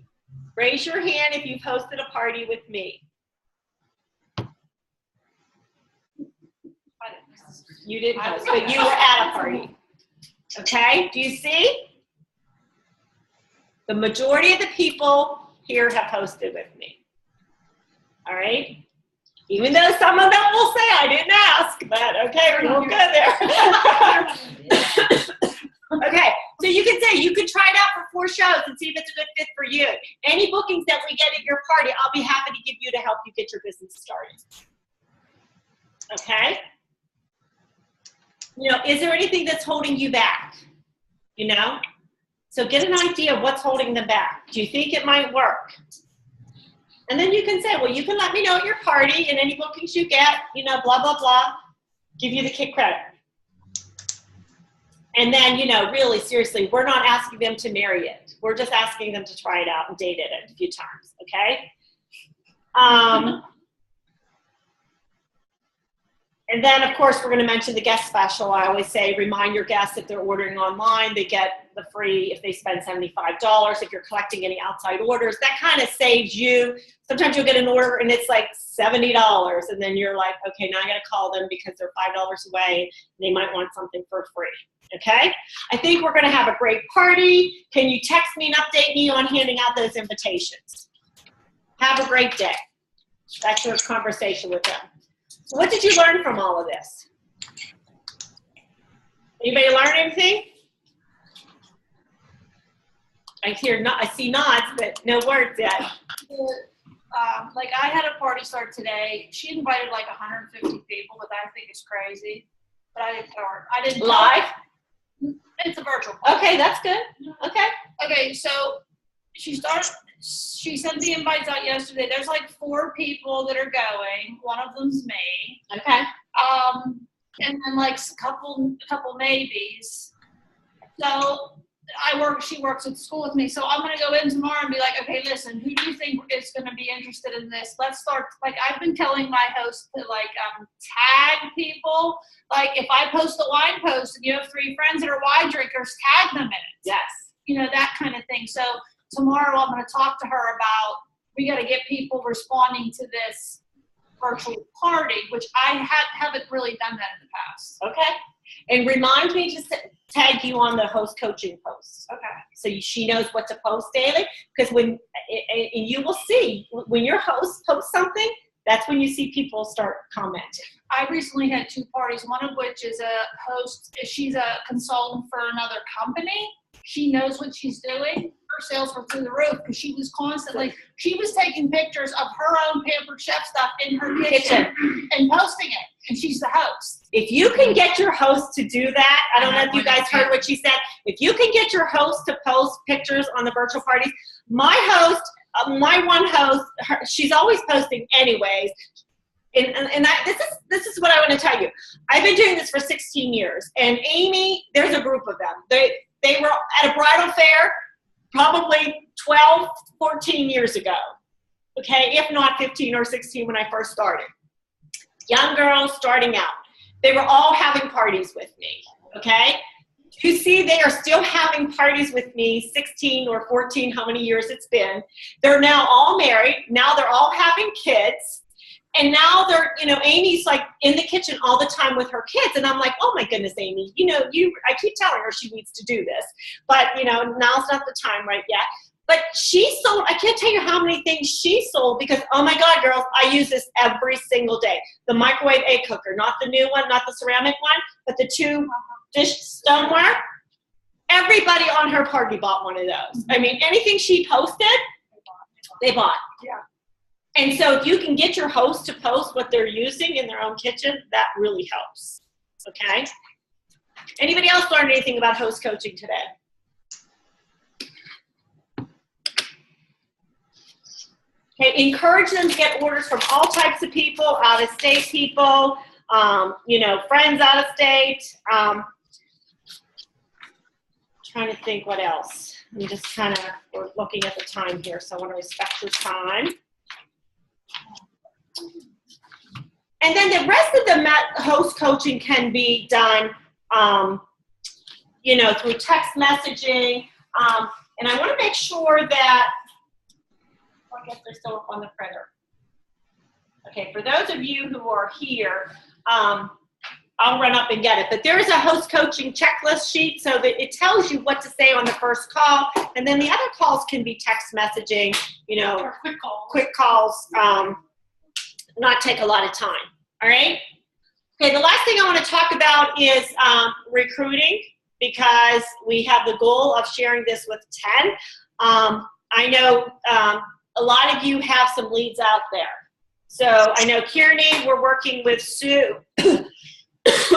Raise your hand if you've hosted a party with me. You didn't host, but you were at a party. Okay, do you see? The majority of the people here have hosted with me. All right? Even though some of them will say I didn't ask, but okay, we won't go there. Okay, so you can say, you can try it out for 4 shows and see if it's a good fit for you. Any bookings that we get at your party, I'll be happy to give you to help you get your business started. Okay? Is there anything that's holding you back? So get an idea of what's holding them back. Do you think it might work? And then you can say, well, you can let me know at your party and any bookings you get, blah, blah, blah, give you the kit credit. And then, really seriously, we're not asking them to marry it. We're just asking them to try it out and date it a few times, okay? And then, of course, we're going to mention the guest special. I always say, remind your guests if they're ordering online, they get the free if they spend $75. If you're collecting any outside orders, that kind of saves you. Sometimes you'll get an order and it's like $70, and then you're like, okay, now I got to call them because they're $5 away. And they might want something for free. Okay? I think we're going to have a great party. Can you text me and update me on handing out those invitations? Have a great day. That's your conversation with them. So what did you learn from all of this? Anybody learn anything? I see nods, but no words yet. Like I had a party start today. She invited like 150 people, which I think is crazy. But I didn't tell her. I didn't live. It's a virtual party. Okay, that's good. Okay. Okay, so she sent the invites out yesterday. There's like 4 people that are going. One of them's me. Okay. And then like a couple maybes. So she works at school with me. So I'm gonna go in tomorrow and be like, okay, listen, who do you think is gonna be interested in this? Let's start. Like I've been telling my host to like tag people. Like if I post a wine post and you have 3 friends that are wine drinkers, tag them in it. Yes. That kind of thing. So tomorrow I'm going to talk to her about, we got to get people responding to this virtual party, which I haven't really done that in the past. Okay. And remind me to tag you on the host coaching posts. Okay. So she knows what to post daily. Because and you will see, when your host posts something, that's when you see people start commenting. I recently had 2 parties, one of which is a host. She's a consultant for another company. She knows what she's doing. Her sales were through the roof because she was taking pictures of her own Pampered Chef stuff in her kitchen and posting it. And she's the host. If you can get your host to do that, I don't know if you guys heard what she said. If you can get your host to post pictures on the virtual parties, my one host, she's always posting anyways. And this is what I want to tell you. I've been doing this for 16 years. And Amy, there's a group of them. They were at a bridal fair. probably 12, 14 years ago. Okay, if not 15 or 16 when I first started. Young girls starting out. They were all having parties with me, okay? You see, they are still having parties with me, 16 or 14, how many years it's been. They're now all married. Now they're all having kids. And now they're, you know, Amy's like in the kitchen all the time with her kids. And I'm like, oh my goodness, Amy, you know, I keep telling her she needs to do this. But, you know, now's not the time right yet. But she sold, I can't tell you how many things she sold because, oh my God, girls, I use this every single day. The microwave egg cooker, not the new one, not the ceramic one, but the 2 dish stoneware. Everybody on her party bought one of those. I mean, anything she posted, they bought. Yeah. And so if you can get your host to post what they're using in their own kitchen, that really helps, okay? Anybody else learn anything about host coaching today? Okay, encourage them to get orders from all types of people, out-of-state people, you know, friends out of state. Trying to think what else. I'm just kind of, we're looking at the time here, so I want to respect your time. And then the rest of the host coaching can be done, you know, through text messaging. And I want to make sure that, I guess they're still up on the printer. Okay, for those of you who are here, I'll run up and get it. But there is a host coaching checklist sheet so that it tells you what to say on the first call. And then the other calls can be text messaging, you know, Or quick calls, not take a lot of time. All right? Okay, the last thing I want to talk about is recruiting because we have the goal of sharing this with 10. I know a lot of you have some leads out there. So I know Kearney, we're working with Sue.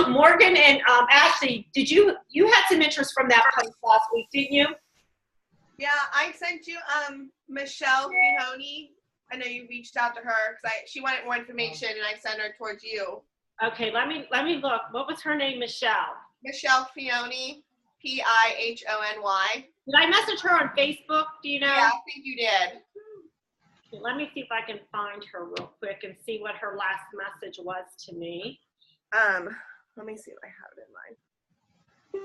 Morgan and Ashley, you had some interest from that post last week, didn't you? Yeah, I sent you Michelle Fihoni. I know you reached out to her because she wanted more information and I sent her towards you. Okay, let me look. What was her name, Michelle? Michelle Fihoni, P-I-H-O-N-Y. Did I message her on Facebook? Do you know? Yeah, I think you did. Okay, let me see if I can find her real quick and see what her last message was to me. Let me see if I have it in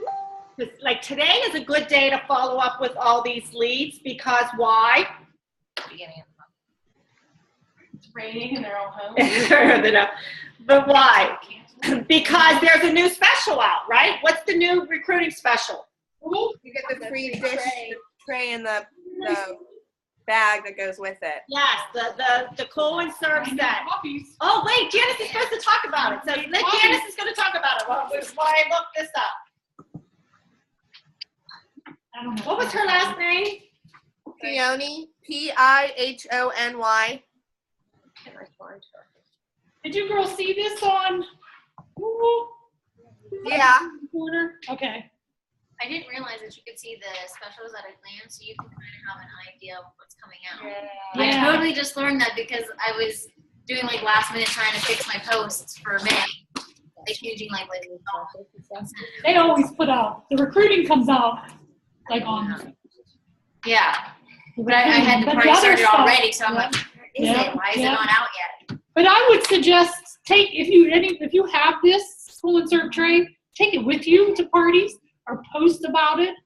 mind. Like today is a good day to follow up with all these leads because why? Beginning of the month. It's raining and they're all home. But why? Because there's a new special out, right? What's the new recruiting special? You get the free dish tray and the bag that goes with it. Yes, the cool and serve set. Oh wait, Janice is supposed to talk about it. So Janice is going to talk about it while I look this up. What was her last name? Fihoni, P-I-H-O-N-Y. Can I find her? Did you girls see this on Google? Yeah. Okay. I didn't realize that you could see the specials at a glance, so you can kind of have an idea of what's coming out. Yeah. I totally just learned that because I was doing like last minute trying to fix my posts for May. Like changing like They always put out, the recruiting comes out like on. yeah. But I had the But party other started stuff- already, so I'm like, where is Yeah. it? Why is it Yeah. not out yet? But I would suggest if you have this cool and serve tray, take it with you to parties or post about it,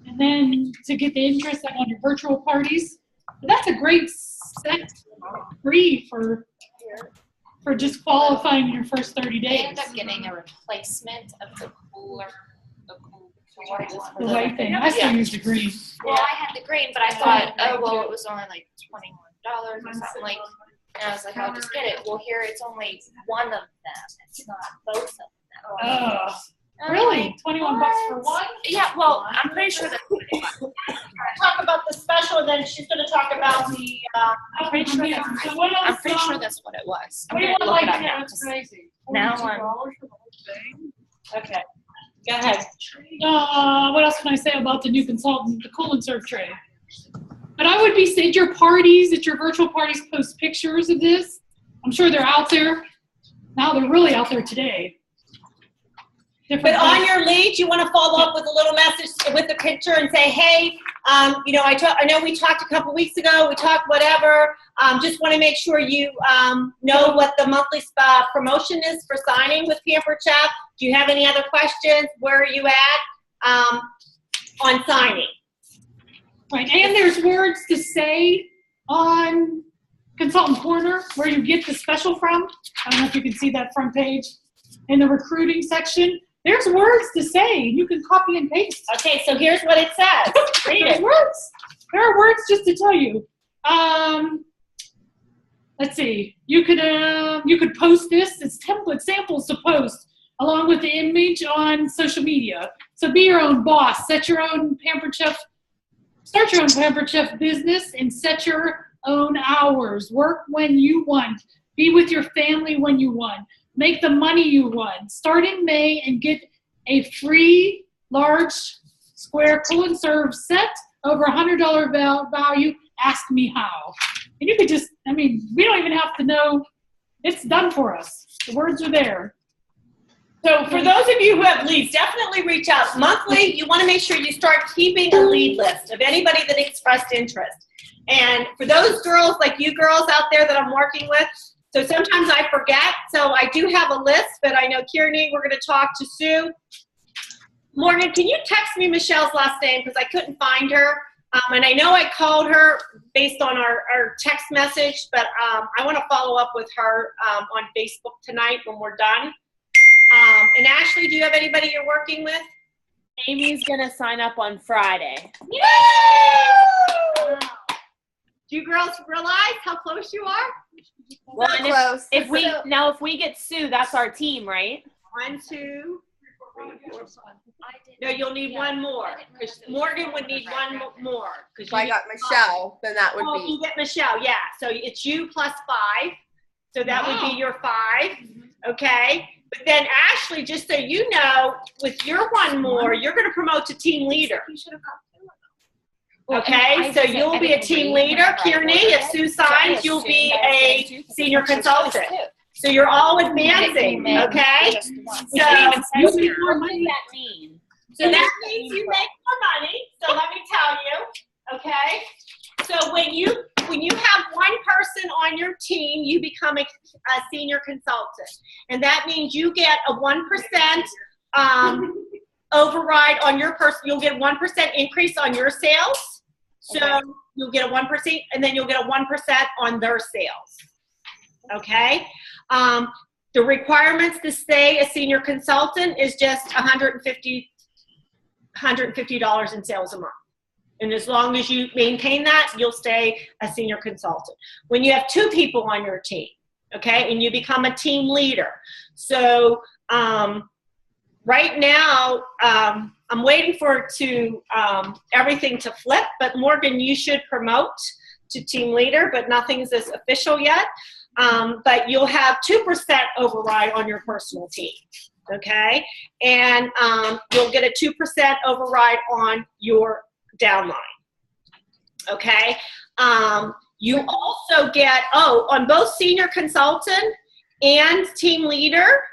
and then to get the interest like on your virtual parties. But that's a great set free for just qualifying in your first 30 I days. ended up getting a replacement of the cooler. The white thing. I still use the green. Well, I had the green, but I thought, oh well, it was only like $21 or something like. And I was like, I'll just get it. Well, here it's only one of them. It's not both of them. Oh, I'm really? like, 21 bucks for what? one? Yeah. Well, I'm pretty sure that. Talk about the special, and then she's going to talk about the. I'm pretty sure that's. So what else, I'm pretty sure that's what it was. I'm What do you gonna want look like it up now. that's crazy? Now $42 for the whole thing? Okay. Go ahead. What else can I say about the new consultant, the cool and serve tray? But I would be at your parties, at your virtual parties, post pictures of this. I'm sure they're out there. Now they're really out there today. But on your lead, you want to follow up with a little message with a picture and say, hey, you know, I know we talked a couple weeks ago, we talked whatever. Just want to make sure you know what the monthly promotion is for signing with Pampered Chef. Do you have any other questions? Where are you at on signing? Right, and there's words to say on Consultant Corner where you get the special from. I don't know if you can see that front page in the recruiting section. There's words to say. You can copy and paste. Okay, so here's what it says. Read it. Words. There are words just to tell you. Let's see. You could post this. It's template samples to post along with the image on social media. So be your own boss. Set your own Pampered Chef. Start your own Pampered Chef business and set your own hours. Work when you want. Be with your family when you want. Make the money you want. Start in May and get a free large square cool and serve set over $100 value. Ask me how. And you could just, I mean, we don't even have to know. It's done for us. The words are there. So for those of you who have leads, definitely reach out. Monthly, you want to make sure you start keeping a lead list of anybody that expressed interest. And for those girls, like you girls out there that I'm working with, so sometimes I forget. So I do have a list, but I know Kearney, we're going to talk to Sue. Morgan, can you text me Michelle's last name because I couldn't find her? And I know I called her based on our text message, but I want to follow up with her on Facebook tonight when we're done. And Ashley, do you have anybody you're working with? Amy's going to sign up on Friday. Yay! Do you girls realize how close you are? Well, and if we get Sue, that's our team, right? 1, 2, 3, 4, 5. No, you'll need one more. Because Morgan would need one more. If I got Michelle, then that would be. You get Michelle, yeah. So it's you plus 5. So that would be your 5. Okay. But then Ashley, just so you know, with your one more, you're going to promote to team leader. You should have got 2 of them. Okay, so you'll be a team leader. Kearney, if Sue signs, you'll be a senior consultant. So you're all advancing, okay? So that means you make more money. So let me tell you, okay? So when you have one person on your team, you become a senior consultant, and that means you get a 1% override on your person. You'll get 1% increase on your sales. So you'll get a 1%, and then you'll get a 1% on their sales. Okay. The requirements to stay a senior consultant is just $150 in sales a month. And as long as you maintain that, you'll stay a senior consultant. When you have 2 people on your team, okay, and you become a team leader. So right now, I'm waiting for everything to flip, but Morgan, you should promote to team leader, but nothing's as official yet. But you'll have 2% override on your personal team, okay? And you'll get a 2% override on your downline, okay? You also get, on both senior consultant and team leader,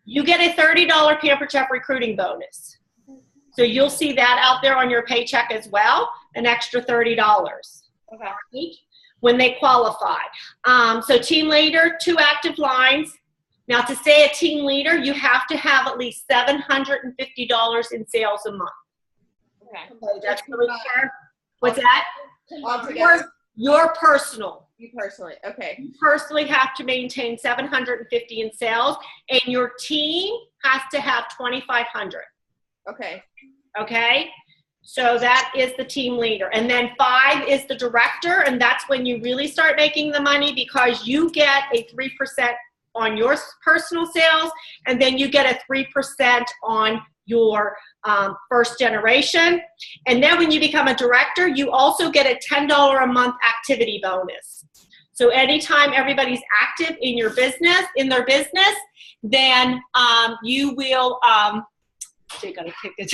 you get a $30 Pampered Chef recruiting bonus. So you'll see that out there on your paycheck as well, an extra $30. Okay. When they qualify. So team leader, 2 active lines. Now to stay a team leader, you have to have at least $750 in sales a month. Okay. That's really fair. What's that? Altogether. Your personal. You personally, okay. You personally have to maintain $750 in sales, and your team has to have $2,500. Okay. Okay? So that is the team leader. And then 5 is the director, and that's when you really start making the money because you get a 3% on your personal sales, and then you get a 3% on your first generation. And then when you become a director, you also get a $10 a month activity bonus. So anytime everybody's active in your business, then you will, so you gotta pick it.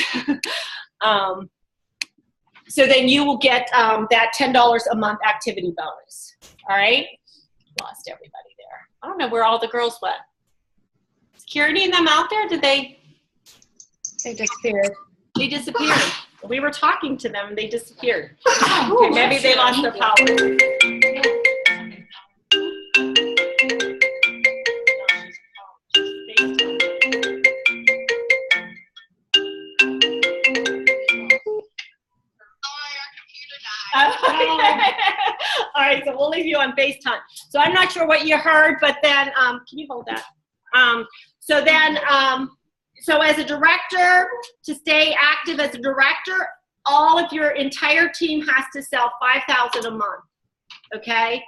So then you will get that $10 a month activity bonus. All right? Lost everybody there. I don't know where all the girls went. Is Kearney and them out there? Did they? They disappeared. They disappeared. We were talking to them and they disappeared. Okay, maybe they lost their power. All right, so we'll leave you on FaceTime. So I'm not sure what you heard, but then, can you hold that? So as a director, to stay active as a director, all of your entire team has to sell $5,000 a month, okay?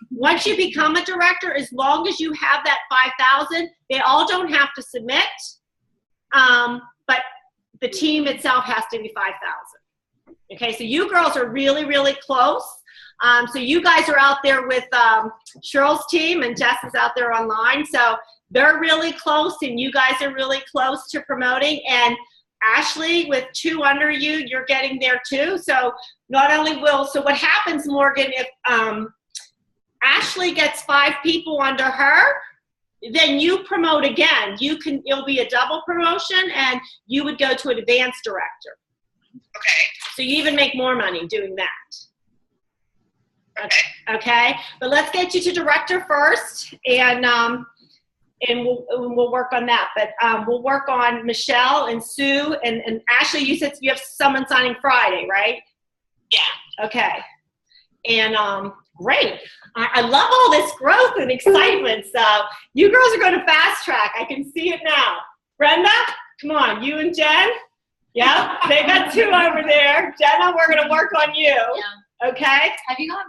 Once you become a director, as long as you have that $5,000, they all don't have to submit, but the team itself has to be $5,000. Okay, so you girls are really, really close. So you guys are out there with Cheryl's team, and Jess is out there online. So they're really close, and you guys are really close to promoting. And Ashley, with 2 under you, you're getting there too. So not only so what happens, Morgan, if Ashley gets 5 people under her, then you promote again. It'll be a double promotion, and you would go to an advanced director. Okay. So you even make more money doing that. Okay, but let's get you to director first, and we'll work on that. But we'll work on Michelle and Sue and Ashley. You said you have someone signing Friday, right? Yeah. Okay. And great. I love all this growth and excitement. So you girls are going to fast track. I can see it now. Brenda, come on, you and Jen. Yeah, they got 2 over there. Jenna, we're going to work on you. Yeah. Okay. Have you heard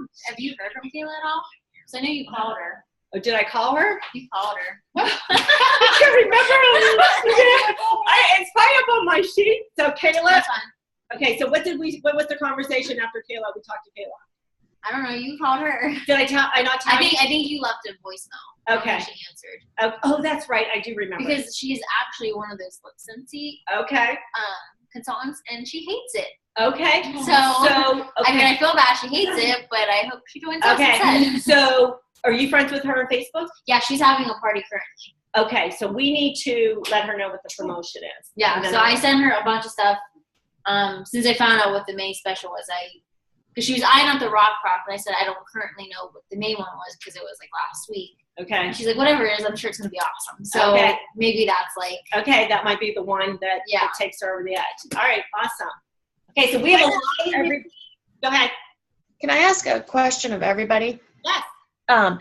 from Kayla at all? Because I know you called her. Oh, did I call her? You called her. I can't remember. It's probably up on my sheet. So Kayla. That's fine. Okay, so what was the conversation after Kayla? We talked to Kayla. I don't know. You called her. Did I not tell you? I think you left a voicemail. Okay. She answered. Oh, that's right. I do remember. Because she's actually one of those Lipsync okay consultants, and she hates it. Okay. So I mean, I feel bad she hates it, but I hope she joins us instead. So are you friends with her on Facebook? Yeah, she's having a party currently. Okay, so we need to let her know what the promotion is. Yeah, so I sent her a bunch of stuff. Since I found out what the May special was, because she was eyeing up the Rock Prop, and I said I don't currently know what the May one was because it was like last week. Okay. And she's like, whatever it is, I'm sure it's gonna be awesome. So maybe that's like. Okay, that might be the one that takes her over the edge. All right, awesome. Okay, so we have a lot of Go ahead. Can I ask a question of everybody? Yes. I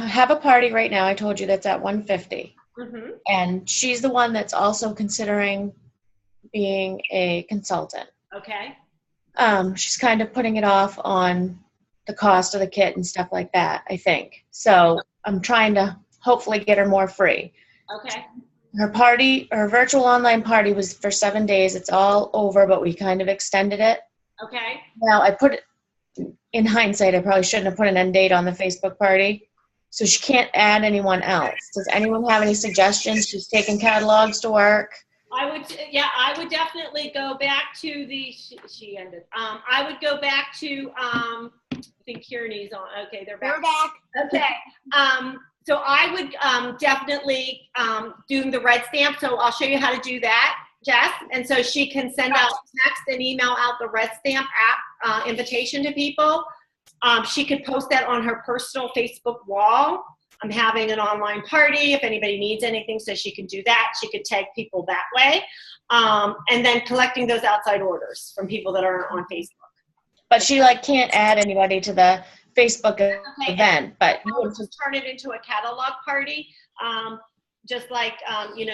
have a party right now. I told you that's at 150. Mm-hmm. And she's the one that's also considering being a consultant. Okay. She's kind of putting it off on the cost of the kit and stuff like that, I think. So I'm trying to hopefully get her more free. Okay. Her virtual online party was for 7 days. It's all over, but we kind of extended it. Okay. Now, I put it, in hindsight, I probably shouldn't have put an end date on the Facebook party. So she can't add anyone else. Does anyone have any suggestions? She's taking catalogs to work. I would definitely go back to she ended. I would go back to, I think Kearney's on. Okay, they're back. We're back. Okay. So I would definitely do the red stamp. So I'll show you how to do that, Jess. And so she can send out text and email out the red stamp app invitation to people. She could post that on her personal Facebook wall. I'm having an online party if anybody needs anything, so she can do that. She could tag people that way. And then collecting those outside orders from people that are on Facebook. But she can't add anybody to the Facebook event, but we'll just turn it into a catalog party. Just like,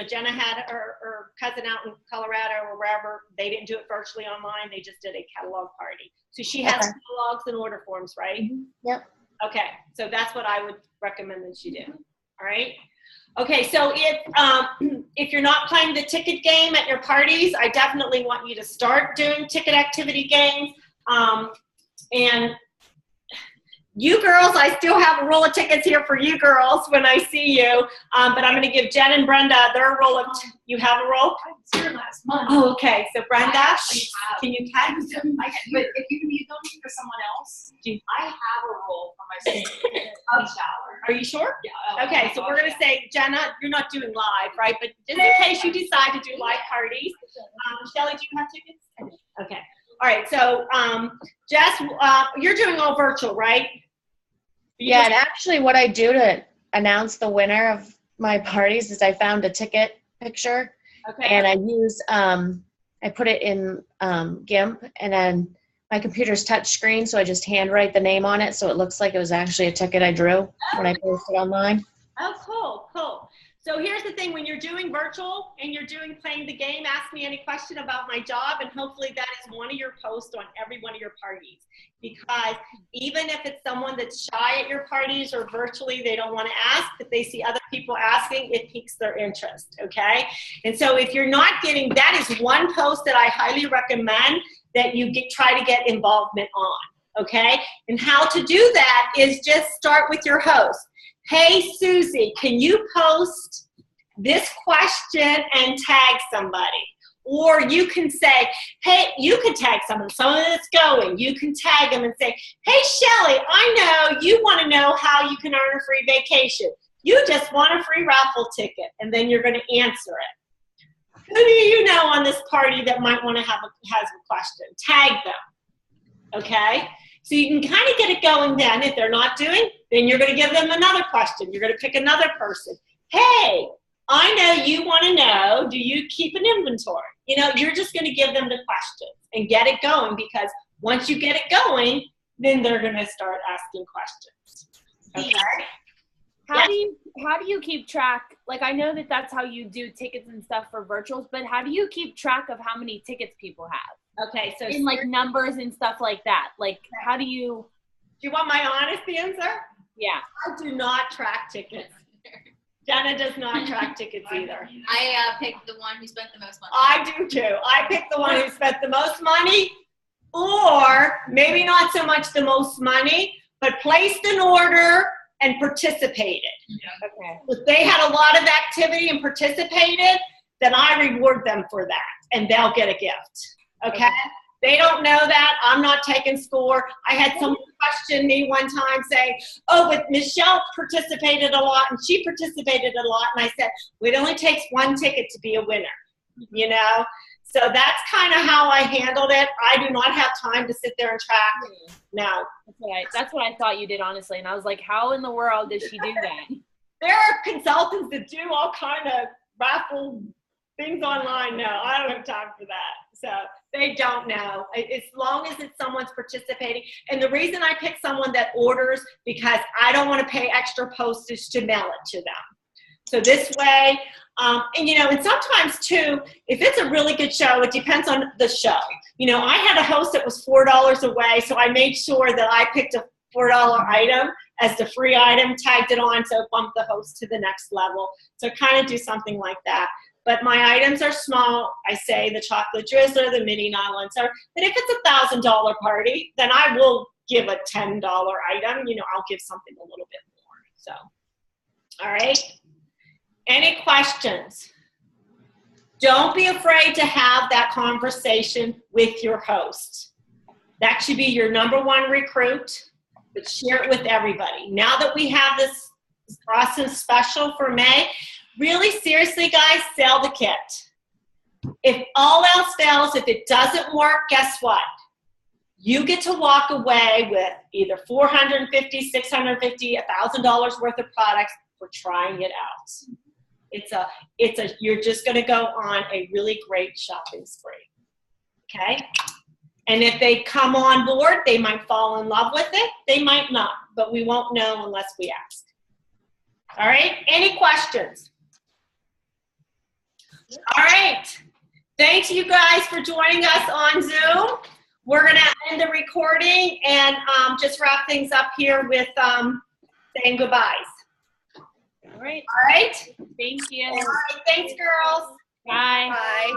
Jenna had her cousin out in Colorado or wherever. They didn't do it virtually online. They just did a catalog party. So she has catalogs and order forms, right? Mm-hmm. Yep. Okay, so that's what I would recommend that you do. All right. Okay, so if you're not playing the ticket game at your parties, I definitely want you to start doing ticket activity games. And You girls, I still have a roll of tickets here for you girls when I see you. But I'm going to give Jen and Brenda their roll of. You have a roll? I was here last month. Oh, okay. So Brenda, can you tag? But if you need them for someone else, I have a role for my shower. Are you sure? Yeah. Okay, so we're going to say, Jenna, you're not doing live, right? But just in case you decide to do live parties. Shelly, do you have tickets? Okay. All right, so Jess, you're doing all virtual, right? Yeah, and actually what I do to announce the winner of my parties is I found a ticket picture, Okay. and I use, I put it in GIMP, and then my computer's touch screen, so I just handwrite the name on it so it looks like it was actually a ticket I drew when I posted online. Oh, cool, cool. So here's the thing, when you're doing virtual and you're doing playing the game, ask me any question about my job, and hopefully that is one of your posts on every one of your parties. Because even if it's someone that's shy at your parties or virtually they don't want to ask, if they see other people asking, it piques their interest, okay? And so if you're not getting, that is one post that I highly recommend that you try to get involvement on, okay? And how to do that is just start with your host. Hey, Susie, can you post this question and tag somebody? Or you can say, hey, you can tag someone that's going. You can tag them and say, hey, Shelly, I know you want to know how you can earn a free vacation. You just want a free raffle ticket, and then you're going to answer it. Who do you know on this party that might want to has a question? Tag them, okay? So you can kind of get it going then. If they're not doing, then you're going to give them another question. You're going to pick another person. Hey, I know you want to know, do you keep an inventory? You know, you're just going to give them the questions and get it going, because once you get it going, then they're going to start asking questions. Okay? How do you keep track? Like, I know that that's how you do tickets and stuff for virtuals, but how do you keep track of how many tickets people have? Okay, so in like numbers and stuff like that. Like, how do you? Do you want my honest answer? Yeah. I do not track tickets. Jenna does not track tickets either. I picked the one who spent the most money. I do too. I picked the one who spent the most money, or maybe not so much the most money, but placed an order and participated. Okay. If they had a lot of activity and participated, then I reward them for that, and they'll get a gift. Okay? They don't know that. I'm not taking score. I had someone question me one time saying, oh, but Michelle participated a lot, and she participated a lot. And I said, well, it only takes one ticket to be a winner, you know? So that's kind of how I handled it. I do not have time to sit there and track. No. That's what I thought you did, honestly. And I was like, how in the world did she do that? There are consultants that do all kind of raffle things online. No, I don't have time for that. So they don't know. As long as it's someone's participating. And the reason I pick someone that orders, because I don't want to pay extra postage to mail it to them. So this way, and you know, and sometimes too, if it's a really good show, it depends on the show. You know, I had a host that was $4 away, so I made sure that I picked a $4 item as the free item, tagged it on, so it bumped the host to the next level. So kind of do something like that. But my items are small. I say the chocolate drizzler, the mini nylon are. But if it's $1,000 party, then I will give a $10 item. You know, I'll give something a little bit more. So, all right. Any questions? Don't be afraid to have that conversation with your host. That should be your #1 recruit, but share it with everybody. Now that we have this awesome special for May, really seriously, guys, sell the kit. If all else fails, if it doesn't work, guess what? You get to walk away with either $450, $650, $1,000 worth of products for trying it out. You're just going to go on a really great shopping spree. Okay? And if they come on board, they might fall in love with it. They might not, but we won't know unless we ask. All right? Any questions? All right. Thanks, you guys, for joining us on Zoom. We're going to end the recording and just wrap things up here with saying goodbyes. All right. All right. Thank you. All right. Thanks, girls. Bye. Bye.